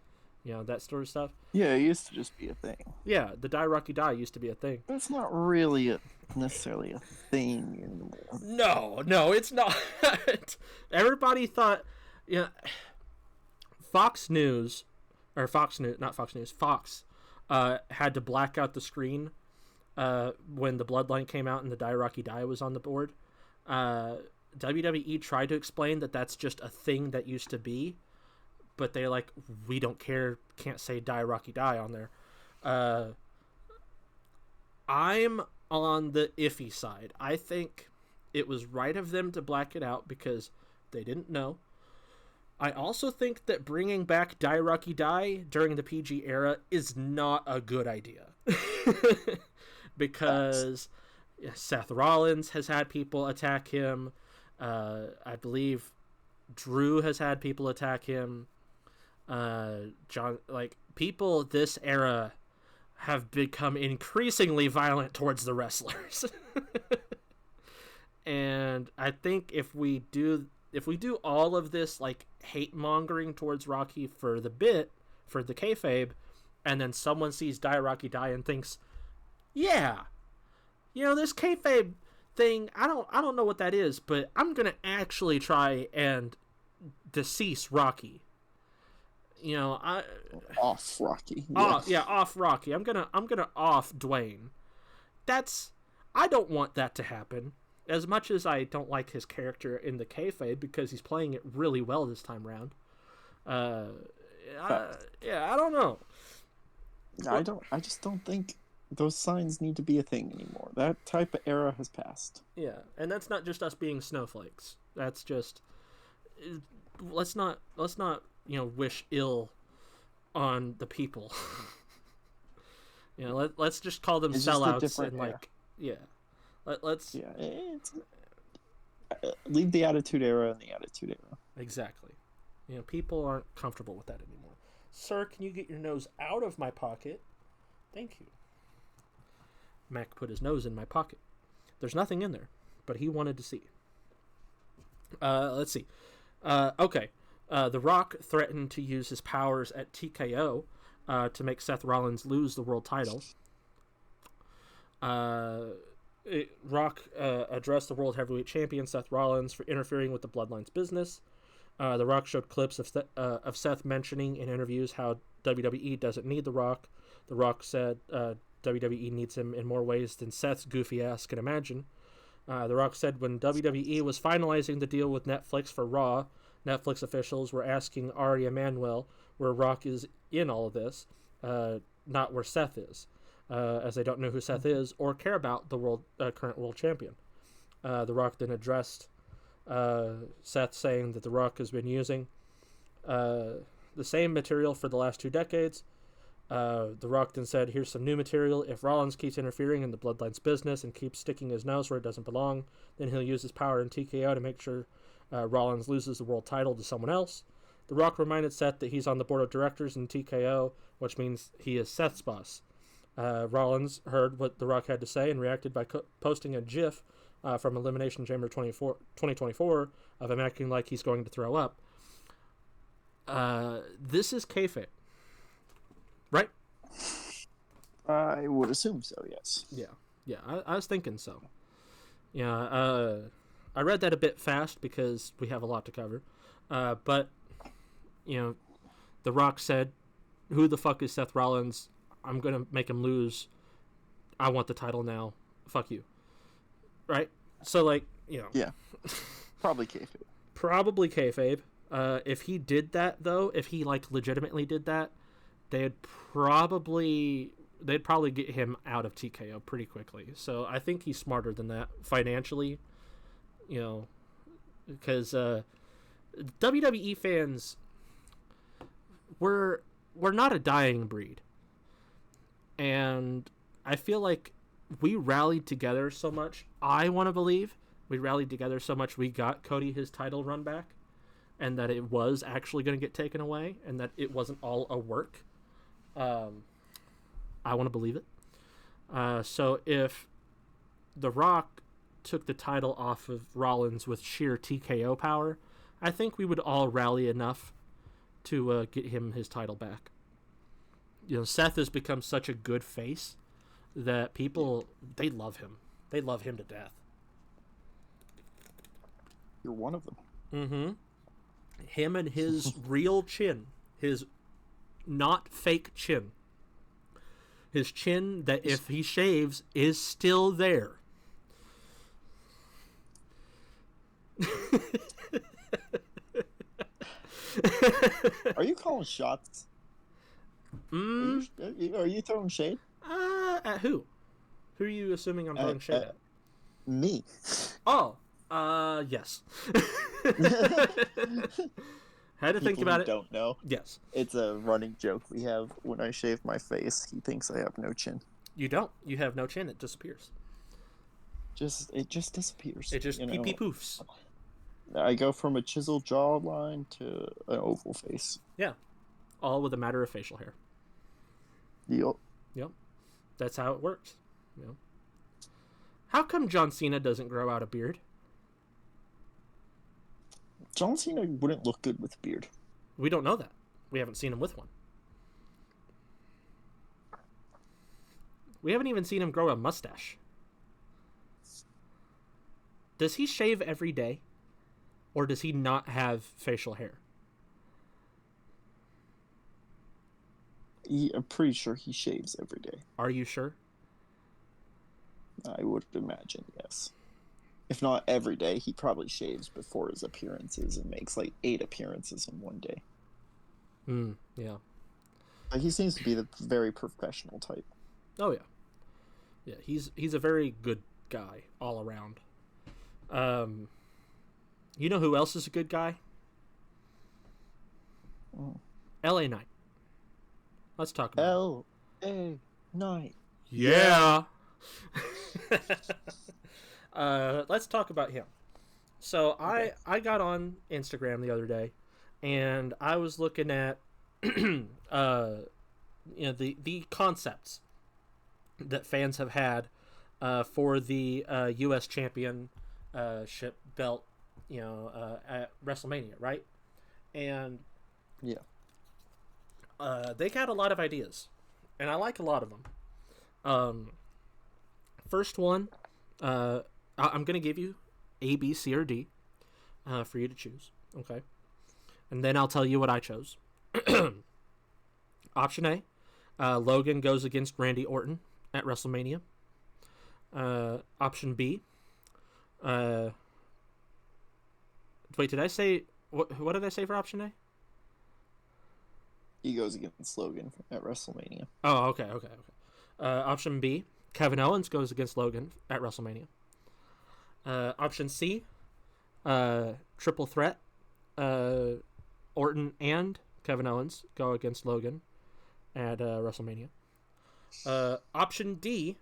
that sort of stuff. Yeah, it used to just be a thing. Yeah, the Die Rocky Die used to be a thing. But it's not really necessarily a thing anymore. No, it's not. Everybody thought, Fox News had to black out the screen when the Bloodline came out and the Die Rocky Die was on the board. WWE tried to explain that that's just a thing that used to be, but they're like, we don't care, can't say Die Rocky Die on there. I'm on the iffy side. I think it was right of them to black it out because they didn't know. I also think that bringing back Die Rocky Die during the PG era is not a good idea. Because Seth Rollins has had people attack him. I believe Drew has had people attack him. People this era have become increasingly violent towards the wrestlers. And I think if we do all of this like hate mongering towards Rocky for the kayfabe, and then someone sees Die Rocky Die and thinks, yeah, this kayfabe thing, I don't know what that is, but I'm gonna actually try and decease Rocky. Off Rocky. Off Rocky. I'm gonna off Dwayne. I don't want that to happen. As much as I don't like his character in the kayfabe because he's playing it really well this time around. I don't know. I just don't think those signs need to be a thing anymore. That type of era has passed. Yeah, and that's not just us being snowflakes. That's just let's not wish ill on the people. Let's just call them sellouts and let's leave the Attitude Era in the Attitude Era. Exactly. People aren't comfortable with that anymore. Sir, can you get your nose out of my pocket? Thank you. Mac put his nose in my pocket. There's nothing in there, but he wanted to see. Let's see. Okay. The Rock threatened to use his powers at TKO to make Seth Rollins lose the world title. Rock addressed the World Heavyweight Champion Seth Rollins for interfering with the Bloodline's business. The Rock showed clips of Seth mentioning in interviews how WWE doesn't need The Rock. The Rock said WWE needs him in more ways than Seth's goofy ass can imagine. The Rock said when WWE was finalizing the deal with Netflix for Raw, Netflix officials were asking Ari Emanuel where Rock is in all of this, not where Seth is. As they don't know who Seth is or care about the current world champion. The Rock then addressed Seth, saying that The Rock has been using the same material for the last 2 decades. The Rock then said, here's some new material. If Rollins keeps interfering in the Bloodline's business and keeps sticking his nose where it doesn't belong, then he'll use his power in TKO to make sure Rollins loses the world title to someone else. The Rock reminded Seth that he's on the board of directors in TKO, which means he is Seth's boss. Rollins heard what The Rock had to say and reacted by posting a GIF from Elimination Chamber 2024 of him acting like he's going to throw up. This is kayfabe, right? I would assume so, yes. Yeah, I was thinking so. Yeah, I read that a bit fast because we have a lot to cover. But, The Rock said, who the fuck is Seth Rollins? I'm going to make him lose. I want the title now. Fuck you. Right? So, Yeah. Probably kayfabe. Probably kayfabe. If he did that, though, if he, legitimately did that, they'd probably get him out of TKO pretty quickly. So I think he's smarter than that financially, because WWE fans, we're not a dying breed. And I feel like we rallied together so much. I want to believe we rallied together so much we got Cody his title run back, and that it was actually going to get taken away, and that it wasn't all a work. I want to believe it. So if The Rock took the title off of Rollins with sheer TKO power, I think we would all rally enough to get him his title back. Seth has become such a good face that people, they love him. They love him to death. You're one of them. Mm-hmm. Him and his real chin. His not fake chin. His chin that if he shaves is still there. Are you calling shots? Are you throwing shade? At who? Who are you assuming I'm throwing shade at? Me. Oh, yes. Had to think People about who it. don't know, Yes. it's a running joke we have. When I shave my face, he thinks I have no chin. You don't. You have no chin. It disappears. It just disappears. It just pee pee poofs. I go from a chiseled jawline to an oval face. Yeah. All with a matter of facial hair. Yep. Yep. That's how it works. You know. How come John Cena doesn't grow out a beard? John Cena wouldn't look good with a beard. We don't know that. We haven't seen him with one. We haven't even seen him grow a mustache. Does he shave every day? Or does he not have facial hair? I'm pretty sure he shaves every day. Are you sure? I would imagine, yes. If not every day, he probably shaves before his appearances and makes like 8 appearances in one day. Yeah. Like, he seems to be the very professional type. Oh yeah. Yeah, he's a very good guy all around. You know who else is a good guy? LA Knight. Let's talk about L.A. Knight. Yeah. Let's talk about him. So Okay. I got on Instagram the other day, and I was looking at the concepts that fans have had for the U.S. championship belt, at WrestleMania, right? And Yeah. they got a lot of ideas, and I like a lot of them. First one, I'm going to give you A, B, C, or D for you to choose. Okay. And then I'll tell you what I chose. Option A, Logan goes against Randy Orton at WrestleMania. Option B, wait, did I say... What did I say for option A? He goes against Logan at WrestleMania. Oh, okay. Option B, Kevin Owens goes against Logan at WrestleMania. Option C, triple threat, Orton and Kevin Owens go against Logan at WrestleMania. Option D,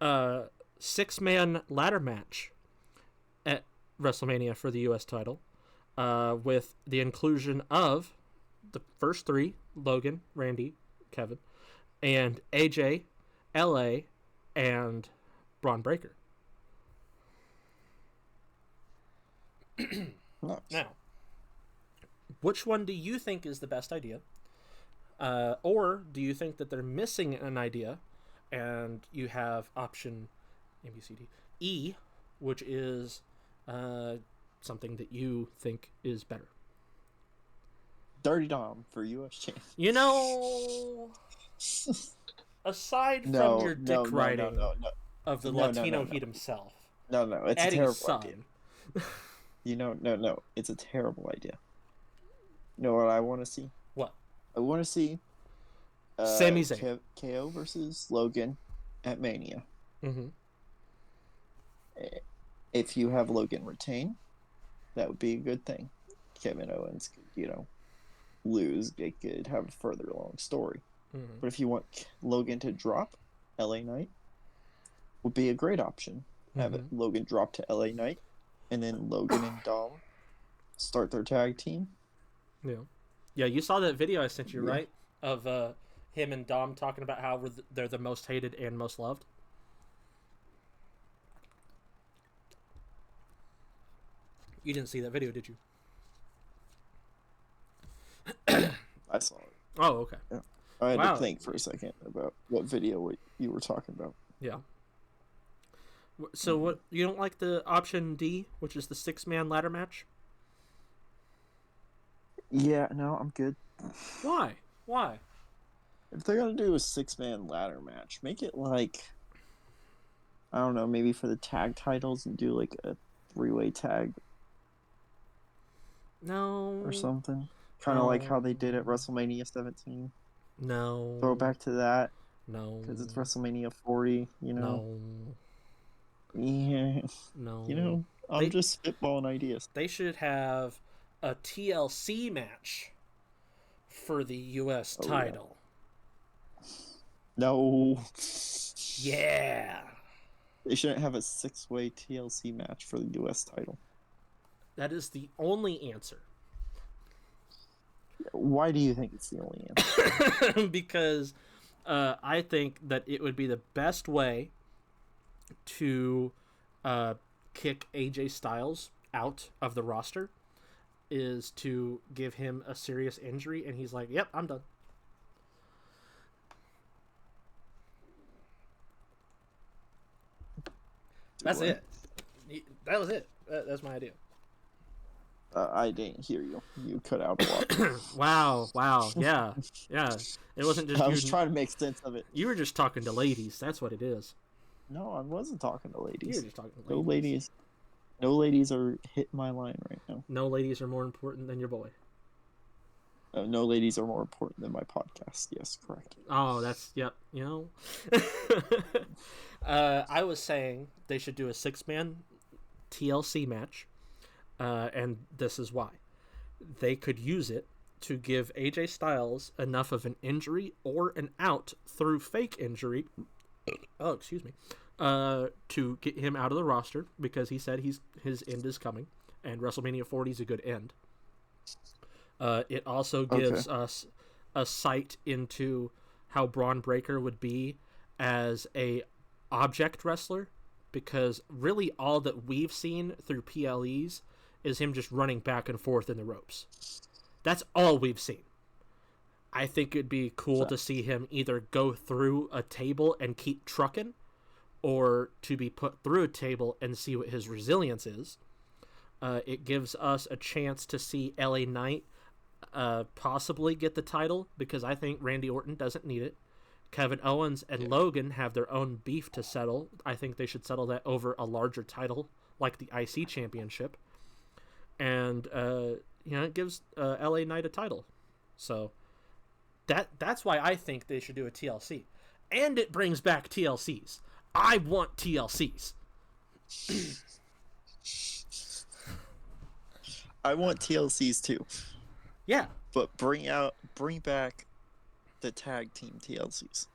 6-man ladder match at WrestleMania for the U.S. title, with the inclusion of the first 3, Logan, Randy, Kevin, and AJ, LA, and Braun Breaker. Nice. Now, which one do you think is the best idea? Or do you think that they're missing an idea and you have option A, B, C, D, E, which is something that you think is better? Dirty Dom for U.S. champ. You know, aside from your dick riding of the Latino Heat himself, No, it's Eddie's a terrible son. idea. No, it's a terrible idea. You know what I want to see? What? I want to see Sami Zayn. KO versus Logan at Mania. Mm-hmm. If you have Logan retain, that would be a good thing. Kevin Owens could, lose. They could have a further long story. Mm-hmm. But if you want Logan to drop, LA Knight would be a great option. Have it Logan drop to LA Knight, and then Logan and Dom start their tag team. Yeah, you saw that video I sent you, Yeah. right? Of him and Dom talking about how they're the most hated and most loved. You didn't see that video, did you? I saw it. Oh, okay. Yeah. I had Wow. to think for a second about what video you were talking about. Yeah. So what? You don't like the option D, which is the 6-man ladder match? Yeah, no, I'm good. Why? If they're gonna do a 6-man ladder match, make it like, I don't know, maybe for the tag titles and do like a 3-way tag No. or something. Kind of like how they did at WrestleMania 17. No. Throw back to that No. because it's WrestleMania 40. No. Yeah, No. I'm They just spitballing ideas. they should have a TLC match for the US Oh yeah. title. No, Yeah. they shouldn't have a six-way TLC match for the U.S. title. That is the only answer. Why do you think it's the only answer? Because I think that it would be the best way to kick AJ Styles out of the roster is to give him a serious injury, and he's like, "Yep, I'm done." That's it. That was it. That's my idea. I didn't hear you. You cut out a lot. Wow. Yeah. It wasn't just I you. was trying to make sense of it. You were just talking to ladies. That's what it is. No, I wasn't talking to You ladies. were just talking to No ladies. ladies. No ladies are hitting my line right now. No ladies are more important than your boy. No ladies are more important than my podcast. Yes, correct. Oh, that's yep. I was saying they should do a 6-man TLC match, and this is why. They could use it to give AJ Styles enough of an injury or an out through fake injury. Oh, excuse me. To get him out of the roster because he said his end is coming, and WrestleMania 40 is a good end. It also gives us a sight into how Braun Breaker would be as a object wrestler, because really all that we've seen through PLEs is him just running back and forth in the ropes. That's all we've seen. I think it'd be cool to see him either go through a table and keep trucking, or to be put through a table and see what his resilience is. It gives us a chance to see LA Knight possibly get the title, because I think Randy Orton doesn't need it. Kevin Owens and Logan have their own beef to settle. I think they should settle that over a larger title like the IC Championship. And it gives LA Knight a title. So that's why I think they should do a TLC. And it brings back TLCs. I want TLCs. I want TLCs too. Yeah. But bring back the tag team TLCs.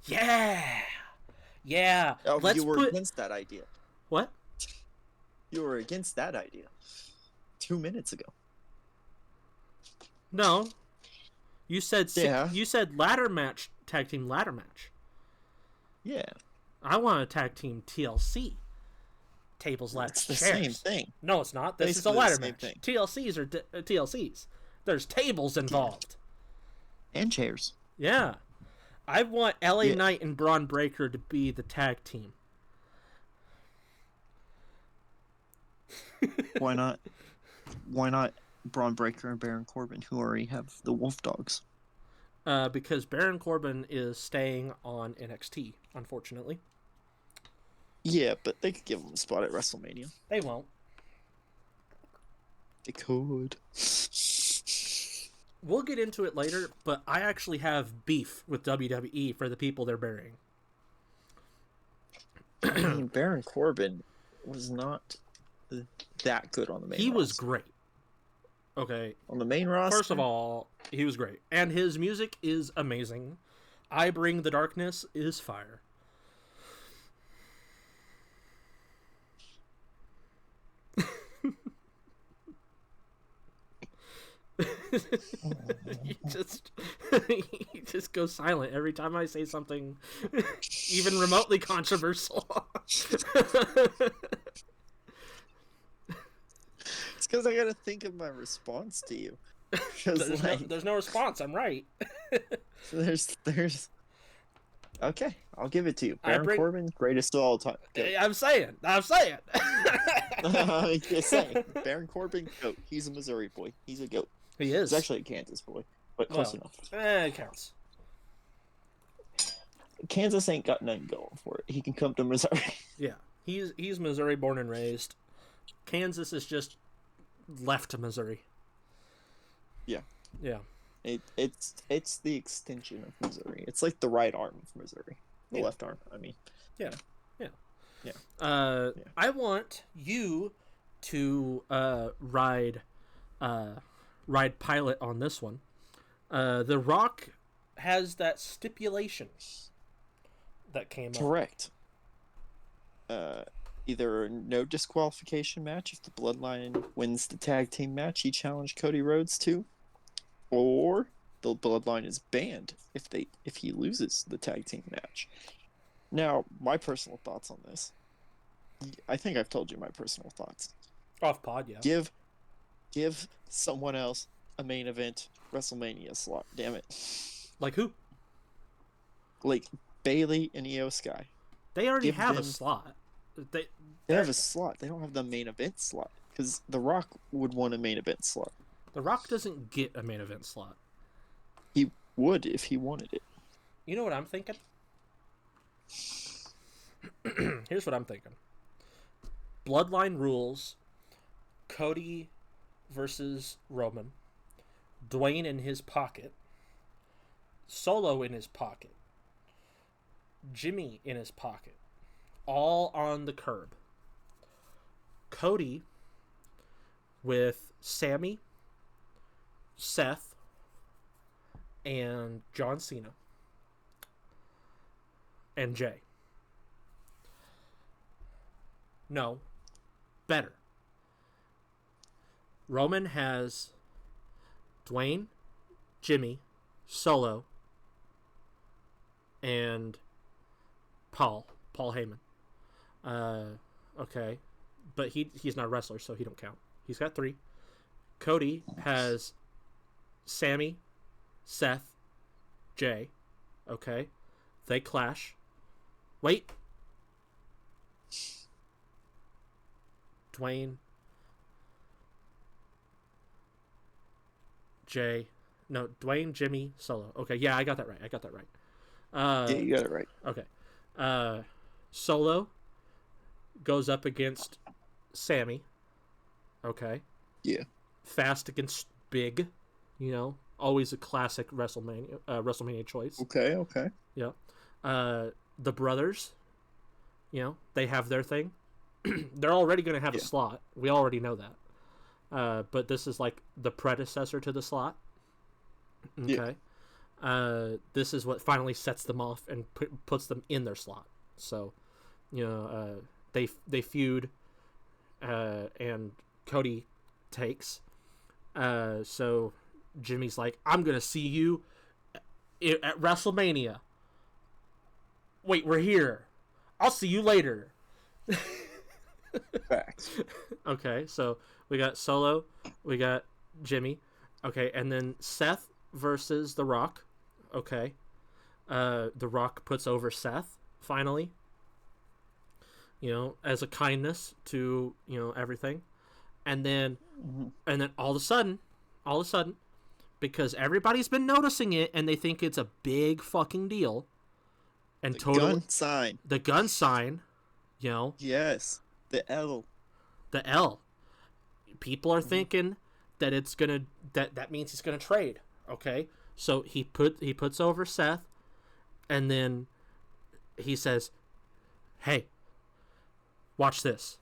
Yeah. Oh, you were against that idea. What? You were against that idea 2 minutes ago. No. You said Yeah. You said ladder match, tag team ladder match. Yeah. I want a tag team TLC. Tables, ladders, It's the chairs. same thing. No, it's not. This Basically is a ladder the same match. thing. TLCs are TLCs. There's tables involved. And chairs. Yeah. I want LA Knight and Braun Breaker to be the tag team. Why not? Why not Braun Breaker and Baron Corbin, who already have the Wolf Dogs? Because Baron Corbin is staying on NXT, unfortunately. Yeah, but they could give him a spot at WrestleMania. They won't. They could. We'll get into it later, but I actually have beef with WWE for the people they're burying. I mean, Baron Corbin was not that good on the main roster. He was great. Okay. On the main roster? First of all, he was great. And his music is amazing. I Bring the Darkness is fire. you just go silent every time I say something even remotely controversial. It's because I gotta think of my response to you. There's no response. I'm right. there's okay, I'll give it to you. Baron Corbin, greatest of all time. I'm saying. Just saying. Baron Corbin, goat. He's a Missouri boy. He's a goat. He is. He's actually a Kansas boy, but close enough. It counts. Kansas ain't got nothing going for it. He can come to Missouri. Yeah, he's Missouri born and raised. Kansas is just left to Missouri. Yeah. Yeah. It's the extension of Missouri. It's like the right arm of Missouri. The left arm, I mean. Yeah. Yeah. I want you to ride pilot on this one. The Rock has that stipulation that came up. Correct. Either no disqualification match if the Bloodline wins the tag team match he challenged Cody Rhodes to, or the Bloodline is banned if he loses the tag team match. Now, my personal thoughts on this. I think I've told you my personal thoughts. Off pod, yeah. Give someone else a main event WrestleMania slot. Damn it. Like who? Like Bayley and Io Sky. They already have a slot. They have a slot. They don't have the main event slot because The Rock would want a main event slot. The Rock doesn't get a main event slot. He would if he wanted it. You know what I'm thinking? Here's what I'm thinking. Bloodline rules. Cody versus Roman. Dwayne in his pocket. Solo in his pocket. Jimmy in his pocket. All on the curb. Cody with Sammy, Seth, and John Cena. And Jay. No. Better. Roman has Dwayne, Jimmy, Solo, and Paul Heyman. Okay. But he's not a wrestler, so he don't count. He's got 3. Cody has Sammy, Seth, Jay. Okay. They clash. Wait. Dwayne, Jay. No, Dwayne, Jimmy, Solo. Okay, yeah, I got that right. Yeah, you got it right. Okay. Solo goes up against Sammy. Okay. Yeah. Fast against Big. You know, always a classic WrestleMania choice. Okay. Yeah. The brothers, you know, they have their thing. They're already going to have a slot. We already know that. But this is like the predecessor to the slot. Okay. Yeah. This is what finally sets them off and puts them in their slot. So, you know, they feud, and Cody takes. So Jimmy's like, I'm going to see you at WrestleMania. Wait, we're here. I'll see you later. Facts. Okay, so we got Solo, we got Jimmy. Okay, and then Seth versus The Rock. Okay. The Rock puts over Seth, finally. You know, as a kindness to, you know, everything. And then all of a sudden, because everybody's been noticing it and they think it's a big fucking deal. And the gun sign, you know. Yes. The L. People are thinking that it's gonna that means he's gonna trade. Okay, so he puts over Seth, and then he says, "Hey, watch this,"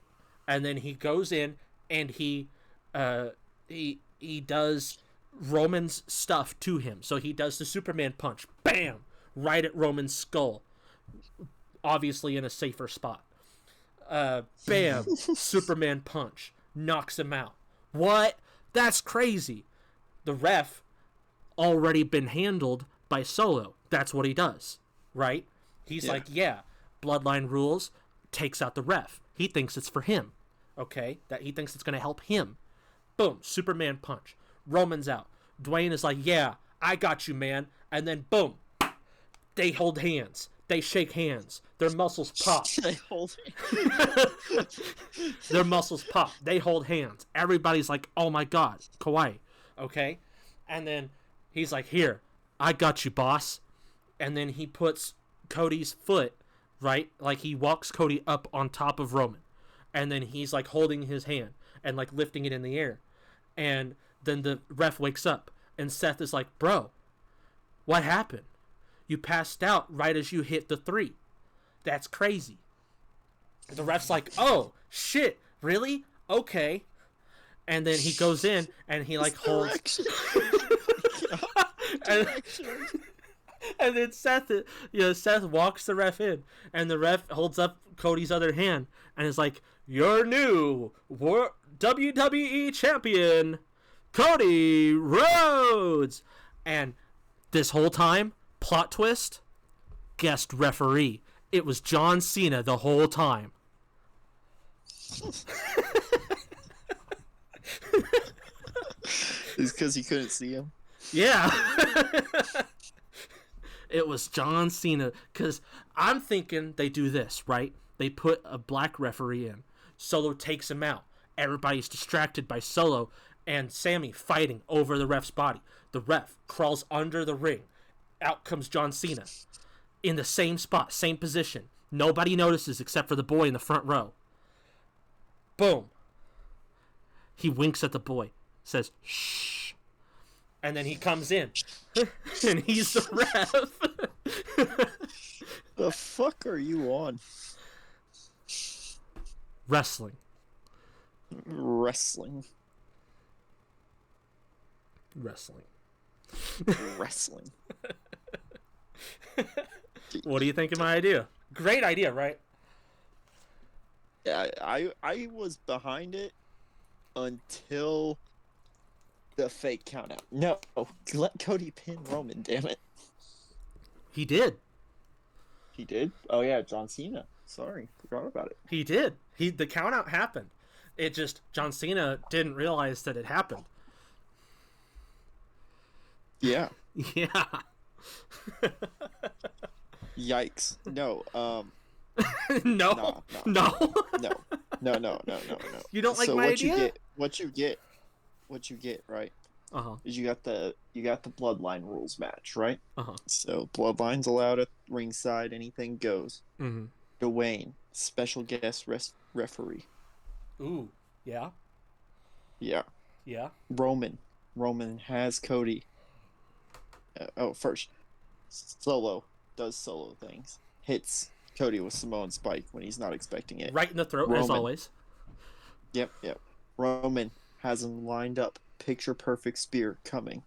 and then he goes in and he does Roman's stuff to him. So he does the Superman punch, bam, right at Roman's skull, obviously in a safer spot. Bam, Superman punch, knocks him out. What? That's crazy. The ref already been handled by Solo. That's what he does, right? He's like, yeah, Bloodline rules, takes out the ref. He thinks it's for him, okay? That he thinks it's going to help him. Boom, Superman punch. Roman's out. Dwayne is like, yeah, I got you, man. And then boom, they hold hands. They shake hands. Their muscles pop. They hold hands. Their muscles pop. They hold hands. Everybody's like, oh my God, Kawaii. Okay? And then he's like, here, I got you, boss. And then he puts Cody's foot, right? Like he walks Cody up on top of Roman. And then he's like holding his hand and like lifting it in the air. And then the ref wakes up. And Seth is like, bro, what happened? You passed out right as you hit the 3. That's crazy. The ref's like, "Oh shit, really? Okay." And then he goes in and he like holds. and, and then Seth walks the ref in, and the ref holds up Cody's other hand and is like, "Your new WWE champion, Cody Rhodes." And this whole time, plot twist, guest referee. It was John Cena the whole time. It's because you couldn't see him. Yeah. It was John Cena. Because I'm thinking they do this, right? They put a black referee in. Solo takes him out. Everybody's distracted by Solo and Sammy fighting over the ref's body. The ref crawls under the ring. Out comes John Cena. In the same spot, same position. Nobody notices except for the boy in the front row. Boom. He winks at the boy. Says, "Shh." And then he comes in. And he's the ref. The fuck are you on? Wrestling. Wrestling. Wrestling. Wrestling. What do you think of my idea? Great idea, right? Yeah, I was behind it until the fake count out. No, let Cody pin Roman, damn it. He did. He did? Oh yeah, John Cena. Sorry, forgot about it. He did. The count out happened. It just John Cena didn't realize that it happened. Yeah. Yeah. Yikes. No, No. No. You don't like So my what idea? what you get, right? Uh-huh. Is you got the bloodline rules match, right? Uh-huh. So bloodline's allowed at ringside, anything goes. Mm-hmm. Dwayne, special guest referee. Ooh. Yeah. Yeah. Yeah. Roman has Cody. First, Solo does Solo things. Hits Cody with Samoan Spike when he's not expecting it. Right in the throat, as always. Yep. Roman has him lined up. Picture perfect spear coming.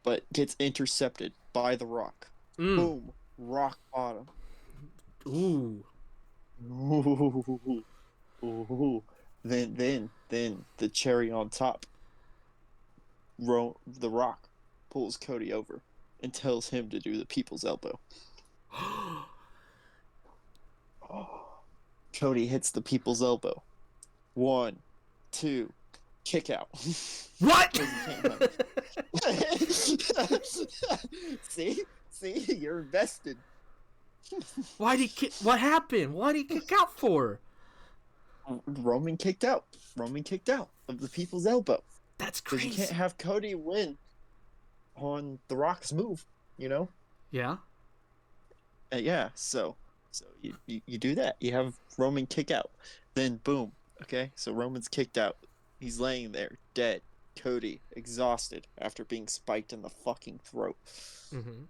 But gets intercepted by The Rock. Boom. Rock bottom. Ooh. Ooh. Then the cherry on top. The Rock pulls Cody over and tells him to do the people's elbow. Cody hits the people's elbow. 1, 2, kick out. What? See, you're invested. What happened? What did he kick out for? Roman kicked out of the people's elbow. That's crazy. Because you can't have Cody win on The Rock's move, you know? Yeah. Yeah, so you do that. You have Roman kick out. Then boom, okay? So Roman's kicked out. He's laying there, dead. Cody, exhausted after being spiked in the fucking throat. Mm-hmm.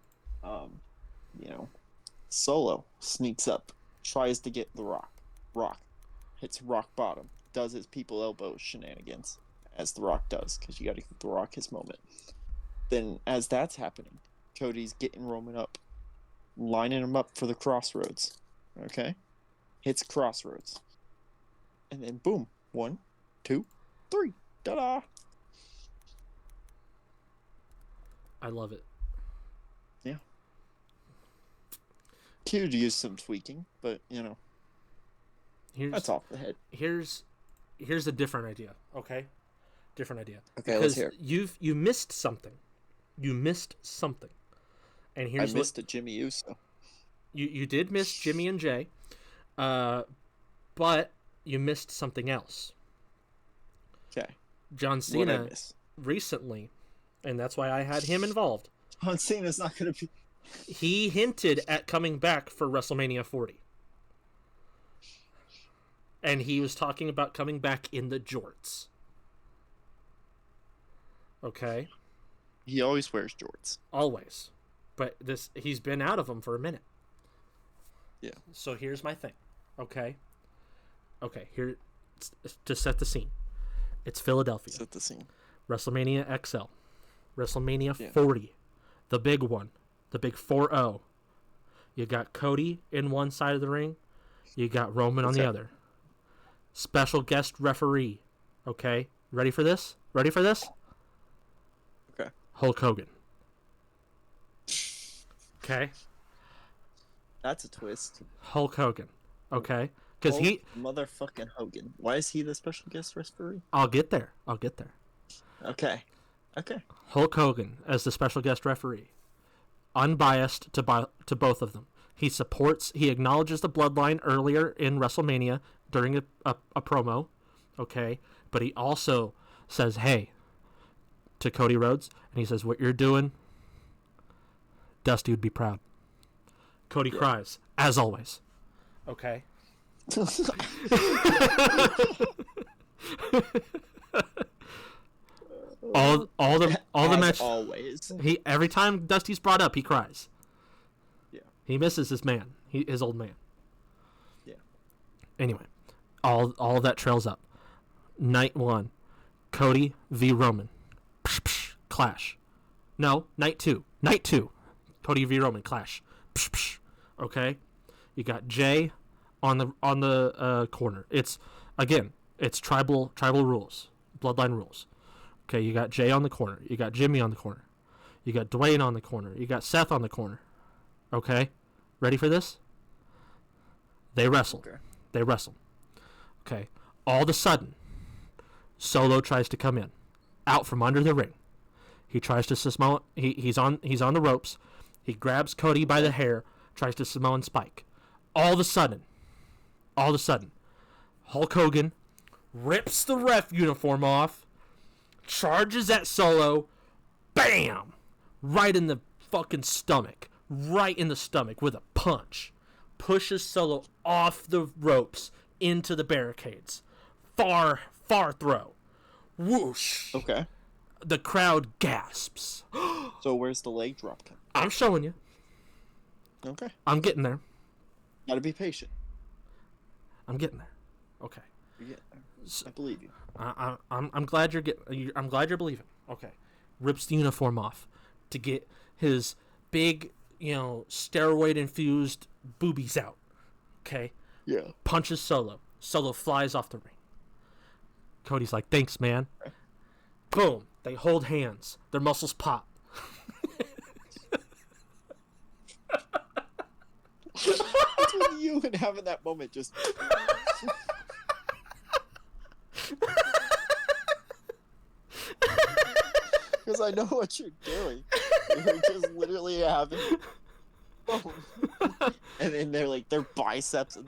Solo sneaks up, tries to get The Rock. Rock hits rock bottom, does his people elbow shenanigans, as The Rock does, because you got to give The Rock his moment. Then, as that's happening, Cody's getting Roman up, lining him up for the crossroads. Okay? Hits crossroads. And then boom. 1, 2, 3. Ta-da! I love it. Yeah. Could use some tweaking, but, that's off the head. Here's a different idea, okay? Different idea. Okay, let's hear. You missed something. You missed something. And here's I missed a Jimmy Uso. You did miss Jimmy and Jay, but you missed something else. Okay. John Cena recently, and that's why I had him involved. John Cena's not going to be... He hinted at coming back for WrestleMania 40. And he was talking about coming back in the jorts. Okay? He always wears jorts. Always. But he's been out of them for a minute. Yeah. So here's my thing. Okay? Okay, here to set the scene. It's Philadelphia. Set the scene. WrestleMania XL. WrestleMania Yeah. 40. The big one. The big 4-0. You got Cody in one side of the ring. You got Roman on the other. Special guest referee. Okay? Ready for this? Ready for this? Okay. Hulk Hogan. Okay? That's a twist. Hulk Hogan. Okay? Because motherfucking Hogan. Why is he the special guest referee? I'll get there. Okay. Hulk Hogan as the special guest referee. Unbiased to both of them. He acknowledges the bloodline earlier in WrestleMania during a promo. Okay? But he also says, hey, to Cody Rhodes. And he says, what you're doing, Dusty would be proud. Cody cries, as always. Okay? all the match always. Every time Dusty's brought up, he cries. Yeah. He misses his old man. Yeah. Anyway, all of that trails up. Night 1, Cody v Roman. Clash. No, night 2. Cody v Roman clash. Okay? You got Jay on the corner. It's tribal rules, bloodline rules. Okay, you got Jay on the corner. You got Jimmy on the corner. You got Dwayne on the corner. You got Seth on the corner. Okay? Ready for this? They wrestle. Okay. All of a sudden, Solo tries to come in, out from under the ring. He tries to Samoan. He's on the ropes. He grabs Cody by the hair, tries to Samoan spike. All of a sudden, Hulk Hogan rips the ref uniform off, charges at Solo, bam, right in the fucking stomach, with a punch, pushes Solo off the ropes into the barricades, far throw, whoosh. Okay. The crowd gasps. So where's the leg drop? I'm showing you. Okay. I'm getting there. Gotta be patient. I'm getting there. Okay. You're getting there. I believe you. I'm glad I'm glad you're believing. Okay. Rips the uniform off to get his big, steroid infused boobies out. Okay. Yeah. Punches Solo. Solo flies off the ring. Cody's like, thanks, man. Okay. Boom. They hold hands. Their muscles pop. Between you and having that moment just... Because I know what you're doing. You're just literally having... And then they're like, their biceps and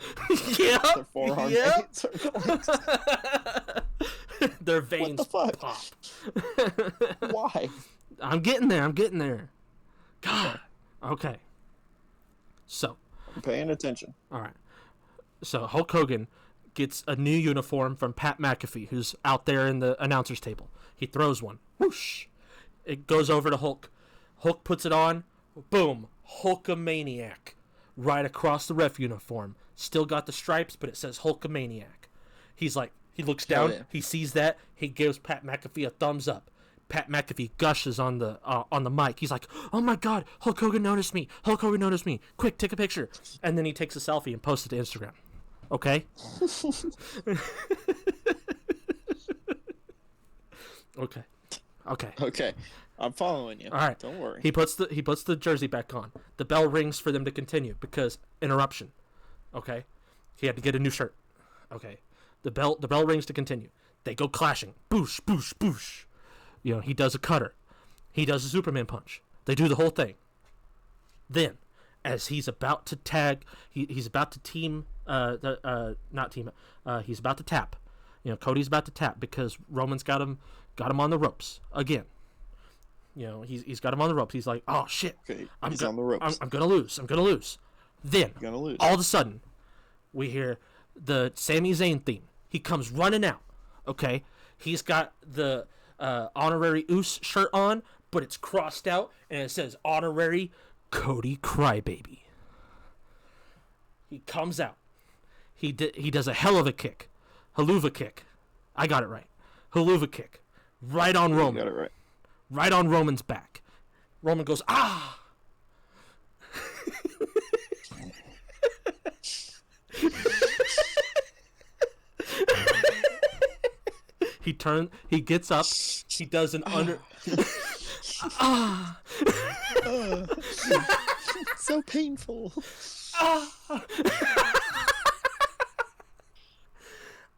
Yeah. their forearm veins are their veins what the pop. Why? I'm getting there. God. Okay. So. I'm paying attention. All right. So Hulk Hogan gets a new uniform from Pat McAfee, who's out there in the announcer's table. He throws one. Whoosh. It goes over to Hulk. Hulk puts it on. Boom. Hulkamaniac. Right across the ref uniform. Still got the stripes, but it says Hulkamaniac. He's like, he looks down. Yeah. He sees that. He gives Pat McAfee a thumbs up. Pat McAfee gushes on the mic. He's like, "Oh my God, Hulk Hogan noticed me! Hulk Hogan noticed me! Quick, take a picture!" And then he takes a selfie and posts it to Instagram. Okay. Okay. I'm following you. All right. Don't worry. He puts the jersey back on. The bell rings for them to continue because interruption. Okay. He had to get a new shirt. Okay. The bell rings to continue. They go clashing. Boosh, boosh, boosh. He does a cutter. He does a Superman punch. They do the whole thing. Then, as he's about to tag, he's about to team. He's about to tap. Cody's about to tap because Roman's got him on the ropes again. He's got him on the ropes. He's like, oh shit. Okay, he's on the ropes. I'm gonna lose. Then, You're gonna lose. all of a sudden, we hear the Sami Zayn theme. He comes running out. Okay, he's got the honorary Oos shirt on, but it's crossed out and it says honorary Cody Crybaby. He comes out. he does a hell of a kick, haluva kick. I got it right. Haluva kick, right on Roman. You got it right. Right on Roman's back. Roman goes, ah. He gets up, he does an under. Ah. So painful. Ah.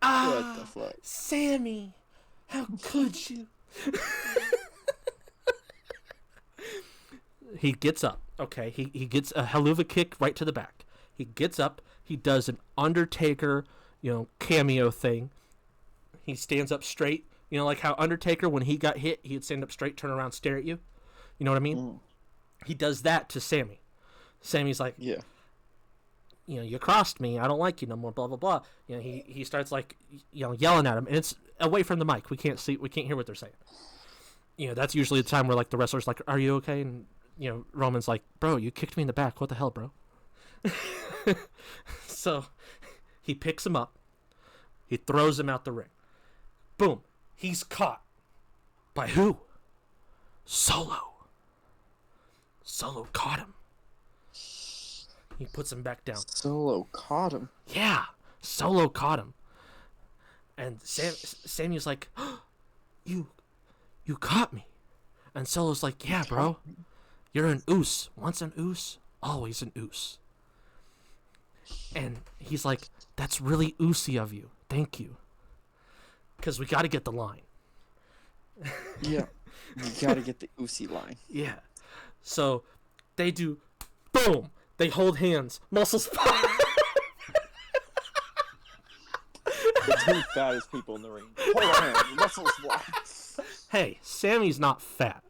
What the fuck? Sammy, how could you? He gets up. Okay, he gets a haluva kick right to the back. He gets up. He does an Undertaker, cameo thing. He stands up straight. Like how Undertaker, when he got hit, he'd stand up straight, turn around, stare at you. You know what I mean? Mm. He does that to Sammy. Sammy's like, Yeah. You crossed me. I don't like you no more. Blah blah blah. He starts like, yelling at him, and it's away from the mic. We can't hear what they're saying. That's usually the time where like the wrestler's like, "Are you okay?" And Roman's like, "Bro, you kicked me in the back. What the hell, bro?" So he picks him up. He throws him out the ring. Boom. He's caught. By who? Solo. Solo caught him. He puts him back down. Solo caught him. Yeah. Solo caught him. And Sammy's like, oh, you caught me. And Solo's like, yeah, bro. You're an oos. Once an oos, always an oos. And he's like, that's really oosy of you. Thank you. Because we got to get the line. Yeah. You gotta get the oosy line. Yeah. So they do, boom. They hold hands. Muscles pop. The two fattest people in the ring. Hold on, muscles fly. Hey, Sammy's not fat.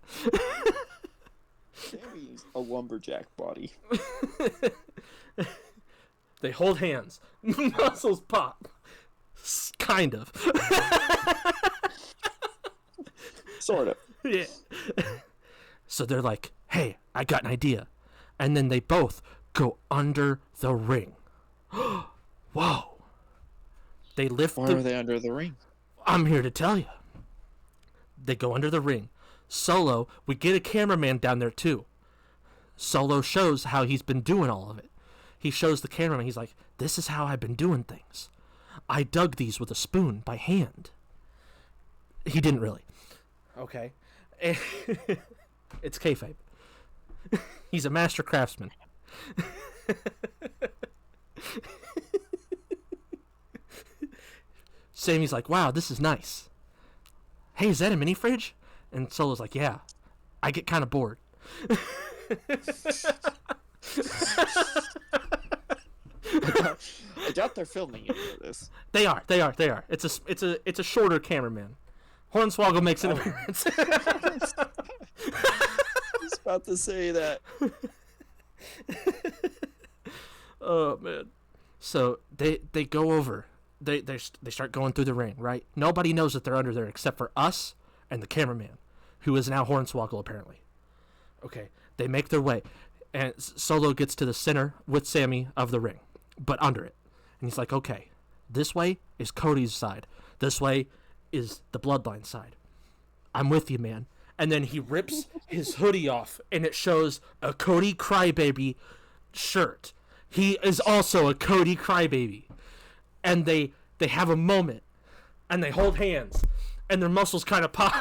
Sammy's a lumberjack body. They hold hands. Muscles pop. Kind of. Sort of. Yeah. So they're like, hey, I got an idea. And then they both go under the ring. Whoa. They lift Why are they under the ring? I'm here to tell you. They go under the ring. Solo, we get a cameraman down there too. Solo shows how he's been doing all of it. He shows the cameraman, he's like, this is how I've been doing things. I dug these with a spoon by hand. He didn't really. Okay. It's kayfabe. He's a master craftsman. Sammy's like, wow, this is nice. Hey, is that a mini fridge? And Solo's like, yeah. I get kind of bored. I doubt they're filming any of this. They are. It's a shorter cameraman. Hornswoggle makes an appearance. I was about to say that. Oh man. So they go over. They start going through the ring, right? Nobody knows that they're under there except for us and the cameraman, who is now Hornswoggle apparently. Okay, they make their way, and Solo gets to the center with Sammy of the ring, but under it. And he's like, okay, this way is Cody's side. This way is the Bloodline side. I'm with you, man. And then he rips his hoodie off, and it shows a Cody Crybaby shirt. He is also a Cody Crybaby. And they have a moment, and they hold hands, and their muscles kind of pop.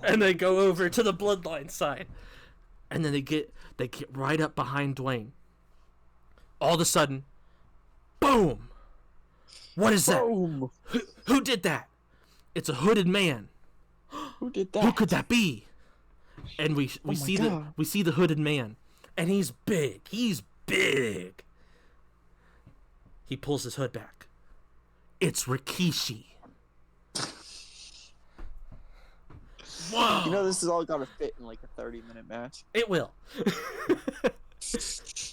And they go over to the Bloodline side. And then they get right up behind Dwayne. All of a sudden, boom! What is that? Boom. Who did that? It's a hooded man. Who did that? Who could that be? And we my see God. the hooded man, and he's big. He's big. He pulls his hood back. It's Rikishi. Whoa! You know this is all gotta fit in like a 30-minute match. It will.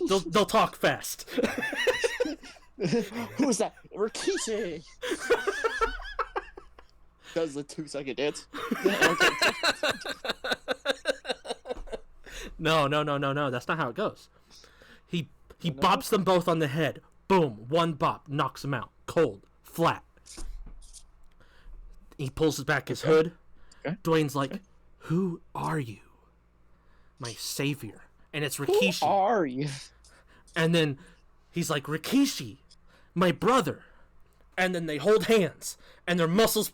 they'll talk fast. Who is that? Rikishi! Does the 2-second dance. Yeah, okay. No. That's not how it goes. He bops them both on the head. Boom, one bop, knocks him out. Cold, flat. He pulls back his hood. Okay. Dwayne's like, who are you? My savior. And it's Rikishi. Who are you? And then he's like, Rikishi, my brother. And then they hold hands, and their muscles...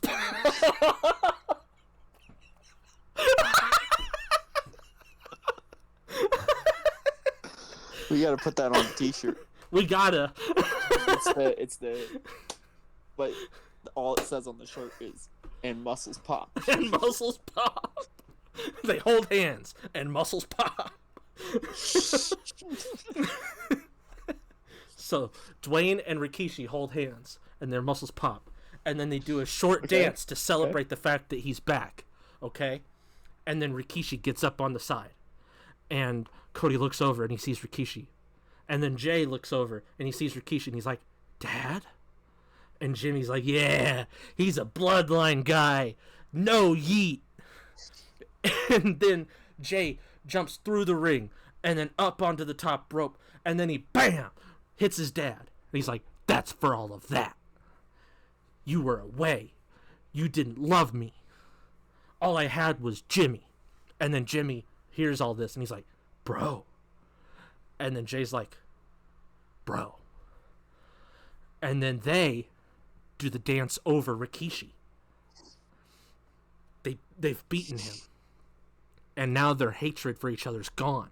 We gotta put that on a t-shirt. We gotta. But all it says on the shirt is, and muscles pop. And muscles pop. They hold hands, and muscles pop. So, Dwayne and Rikishi hold hands, and their muscles pop. And then they do a short dance to celebrate the fact that he's back. Okay? And then Rikishi gets up on the side. And Cody looks over, and he sees Rikishi. And then Jay looks over, and he sees Rikishi, and he's like, Dad? And Jimmy's like, yeah, he's a bloodline guy. No yeet. And then Jay jumps through the ring, and then up onto the top rope, and then he, bam, hits his dad. And he's like, that's for all of that. You were away. You didn't love me. All I had was Jimmy. And then Jimmy hears all this, and he's like, bro. And then Jay's like, bro. And then they do the dance over Rikishi. They've beaten him. And now their hatred for each other's gone.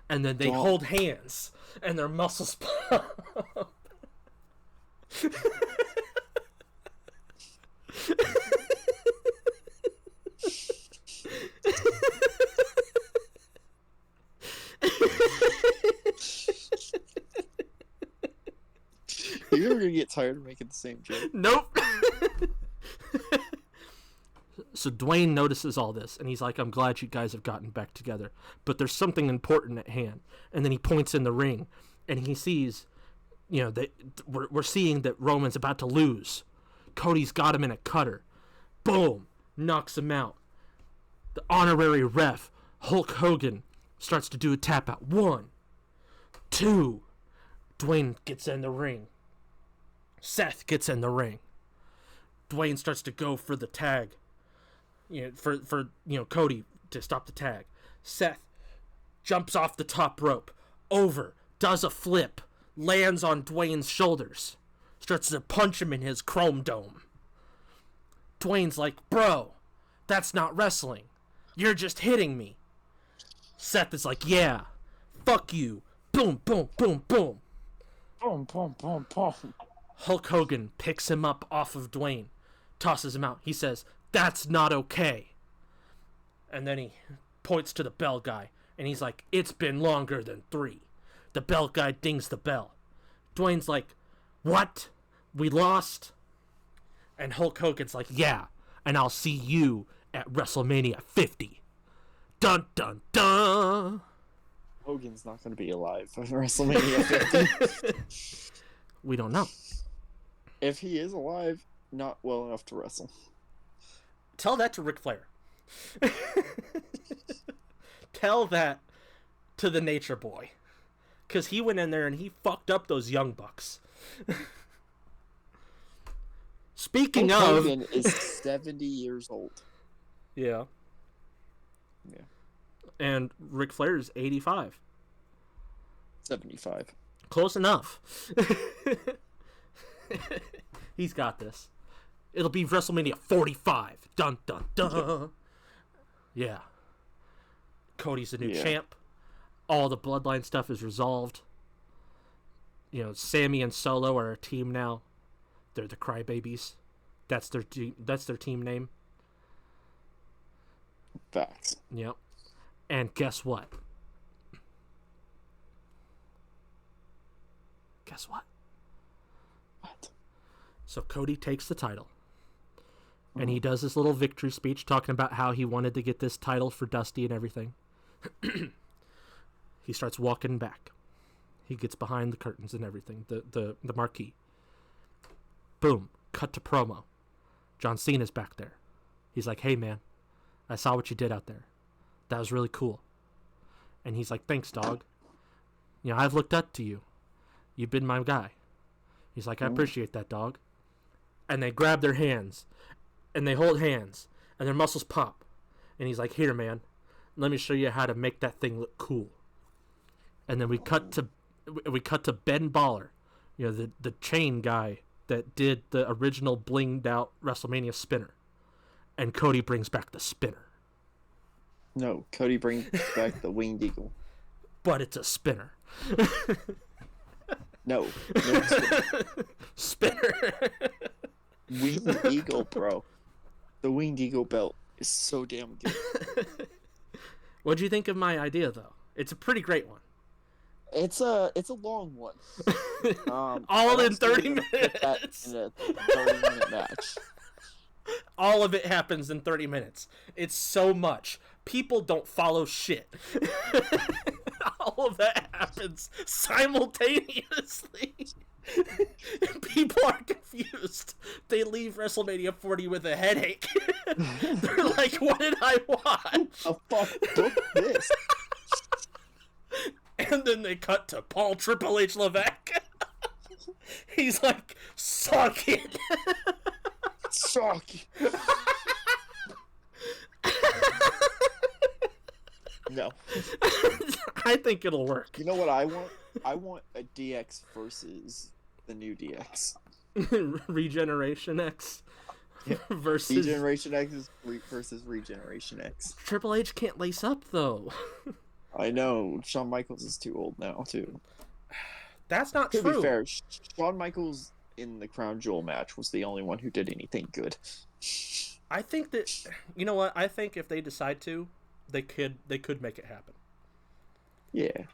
And then they hold hands, and their muscles pop. You're ever gonna get tired of making the same joke? Nope. So Dwayne notices all this, and he's like, I'm glad you guys have gotten back together, but there's something important at hand. And then he points in the ring, and he sees, you know, that we're seeing that Roman's about to lose. Cody's got him in a cutter. Boom, knocks him out. The honorary ref, Hulk Hogan, starts to do a tap out. 1, 2. Dwayne gets in the ring. Seth gets in the ring. Dwayne starts to go for the tag. You know, for Cody to stop the tag. Seth jumps off the top rope, over, does a flip, lands on Dwayne's shoulders, starts to punch him in his chrome dome. Dwayne's like, bro, that's not wrestling. You're just hitting me. Seth is like, yeah, fuck you. Boom, boom, boom, boom. Boom, boom, boom, boom. Hulk Hogan picks him up off of Dwayne, tosses him out. He says, that's not okay. And then he points to the bell guy, and he's like, it's been longer than 3. The bell guy dings the bell. Dwayne's like, what? We lost? And Hulk Hogan's like, yeah, and I'll see you at WrestleMania 50. Dun, dun, dun. Hogan's not going to be alive for WrestleMania 50. We don't know. If he is alive, not well enough to wrestle. Tell that to Ric Flair. Tell that to the Nature Boy. Because he went in there and he fucked up those Young Bucks. Speaking Hulk of... Hogan is 70 years old. Yeah. Yeah. And Ric Flair is 85. 75. Close enough. He's got this. It'll be WrestleMania 45. Dun, dun, dun. Yeah. Cody's the new champ. All the bloodline stuff is resolved. You know, Sammy and Solo are a team now. They're the Crybabies. That's their team name. Facts. Yep. And guess what? Guess what? What? So Cody takes the title. And he does this little victory speech talking about how he wanted to get this title for Dusty and everything. He starts walking back. He gets behind the curtains and everything, the marquee. Boom. Cut to promo. John Cena's back there. He's like, hey, man, I saw what you did out there. That was really cool. And he's like, thanks, dog. You know, I've looked up to you. You've been my guy." He's like, "I Mm. appreciate that, dog." And they grab their hands, and they hold hands, and their muscles pop. And he's like, "Here, man, let me show you how to make that thing look cool." And then we cut to Ben Baller, the chain guy that did the original blinged out WrestleMania spinner. And Cody brings back the spinner. No, Cody brings back the Winged Eagle. But it's a spinner. No, no Spinner. Winged Eagle, bro. The Winged Eagle belt is so damn good. What'd you think of my idea, though? It's a pretty great one. It's a long one. All in 30 Put that minutes. in a 30-minute match. All of it happens in 30 minutes. It's so much. People don't follow shit. All of that happens simultaneously. People are confused. They leave WrestleMania 40 with a headache. They're like, "What did I watch?" The fuck book this? And then they cut to Paul Triple H Levesque. He's like, "Suck it." Suck. No. I think it'll work. You know what I want? I want a DX versus the new DX. Regeneration X Yeah. versus Regeneration X versus Regeneration X. Triple H can't lace up though. I know. Shawn Michaels is too old now, too. That's not To true. be fair, Shawn Michaels in the Crown Jewel match was the only one who did anything good. I think that you know what? I think if they decide to, they could make it happen. Yeah.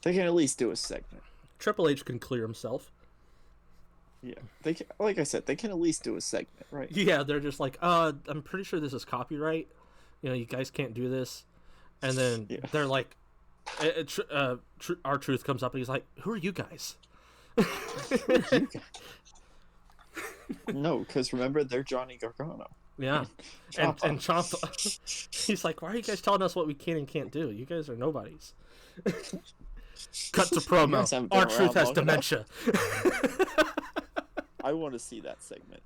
They can at least do a segment. Triple H can clear himself. Yeah. They can, like I said, they can at least do a segment, right? Yeah, they're just like, I'm pretty sure this is copyright. You guys can't do this. And then Yeah. they're like, R-Truth comes up and he's like, "Who are you guys?" No, because remember, they're Johnny Gargano. Yeah. and Ciampa, he's like, "Why are you guys telling us what we can and can't do? You guys are nobodies." Cut to You guys promo. haven't been R-Truth around has long dementia. I want to see that segment.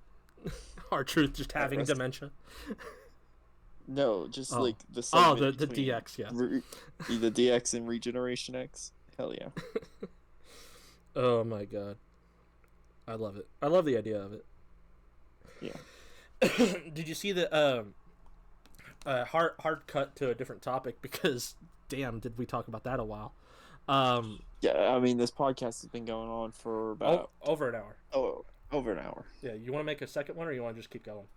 R-Truth just having rest- dementia. No, just Oh. like the Oh, segment the between DX, yeah. the DX and Regeneration X. Hell yeah. Oh my god. I love it. I love the idea of it. Yeah. Did you see the hard cut to a different topic because damn, did we talk about that a while? Yeah, I mean, this podcast has been going on for about Over an hour. over an hour. Yeah, you want to make a second one or you want to just keep going?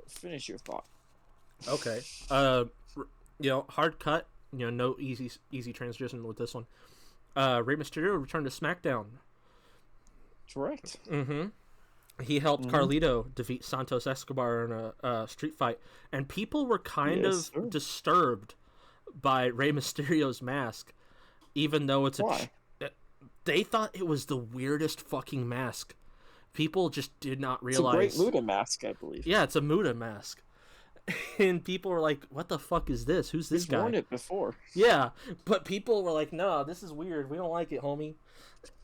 Finish your thought. Okay. Hard cut. No easy transition with this one. Rey Mysterio returned to SmackDown. Correct. Mm-hmm. He helped Carlito defeat Santos Escobar in a street fight, and people were kind Yes, of sir. disturbed by Rey Mysterio's mask, even though it's Why? they thought it was the weirdest fucking mask. People just did not It's a great realize. Muda mask, I believe. Yeah, it's a Muda mask, and people were like, "What the fuck is this? Who's this He's guy?" worn it before. Yeah, but people were like, "No, this is weird. We don't like it, homie."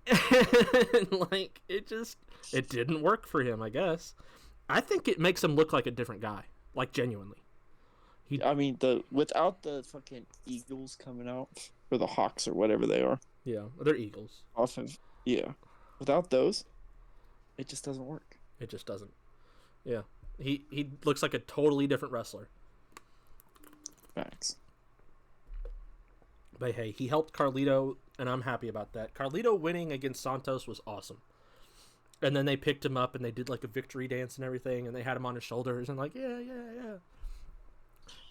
And, like, it didn't work for him, I guess. I think it makes him look like a different guy, like genuinely. I mean, without the fucking eagles coming out, or the hawks, or whatever they are, Yeah, they're eagles. off of, yeah. Without those, it just doesn't work. It just doesn't. Yeah, he looks like a totally different wrestler. Facts. But hey, he helped Carlito, and I'm happy about that. Carlito winning against Santos was awesome. And then they picked him up and they did like a victory dance and everything, and they had him on his shoulders and like, yeah.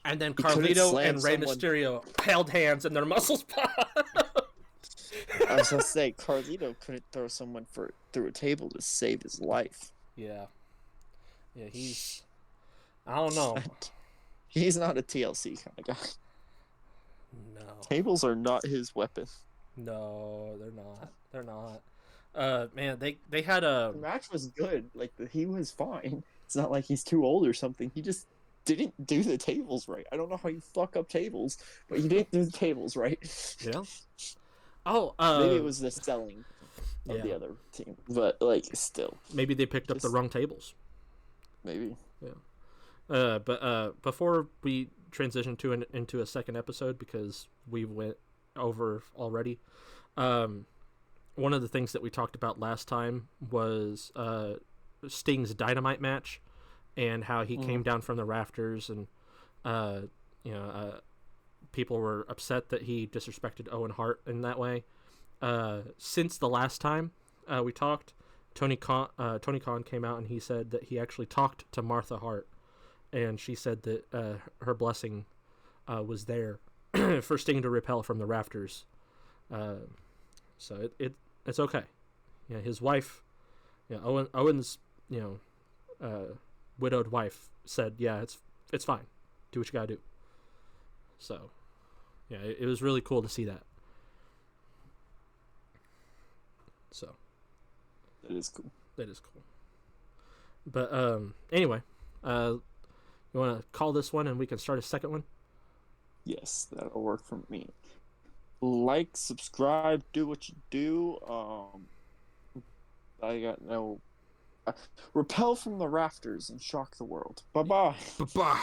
And then couldn't Carlito slam and Rey someone. Mysterio held hands and their muscles popped. I was gonna say, Carlito couldn't throw someone through a table to save his life. Yeah, he's. I don't know. He's not a TLC kind of guy. No, Tables are not his weapon. no, they're not. They're not. Man, they had a. The match was good. Like, he was fine. It's not like he's too old or something. He just didn't do the tables right. I don't know how you fuck up tables, but you didn't do the tables right. Yeah. Oh, Maybe it was the selling of the yeah. other team, but like still, Maybe they picked up the just wrong tables. maybe. But before we transition into a second episode, because we went over already, um, one of the things that we talked about last time was Sting's Dynamite match, and how he came down from the rafters, and uh, you know, people were upset that he disrespected Owen Hart in that way. Since the last time we talked, Tony Khan came out and he said that he actually talked to Martha Hart, and she said that her blessing was there for Sting to repel from the rafters. So it's okay. You know, his wife, you know, Owen's, you know, widowed wife said, yeah, it's fine. Do what you gotta do. So, yeah, it was really cool to see that. So That is cool. that is cool. But anyway, you want to call this one and we can start a second one? Yes, that'll work for me. Like, subscribe, do what you do. I got no. Repel from the rafters and shock the world. Bye bye. Bye-bye.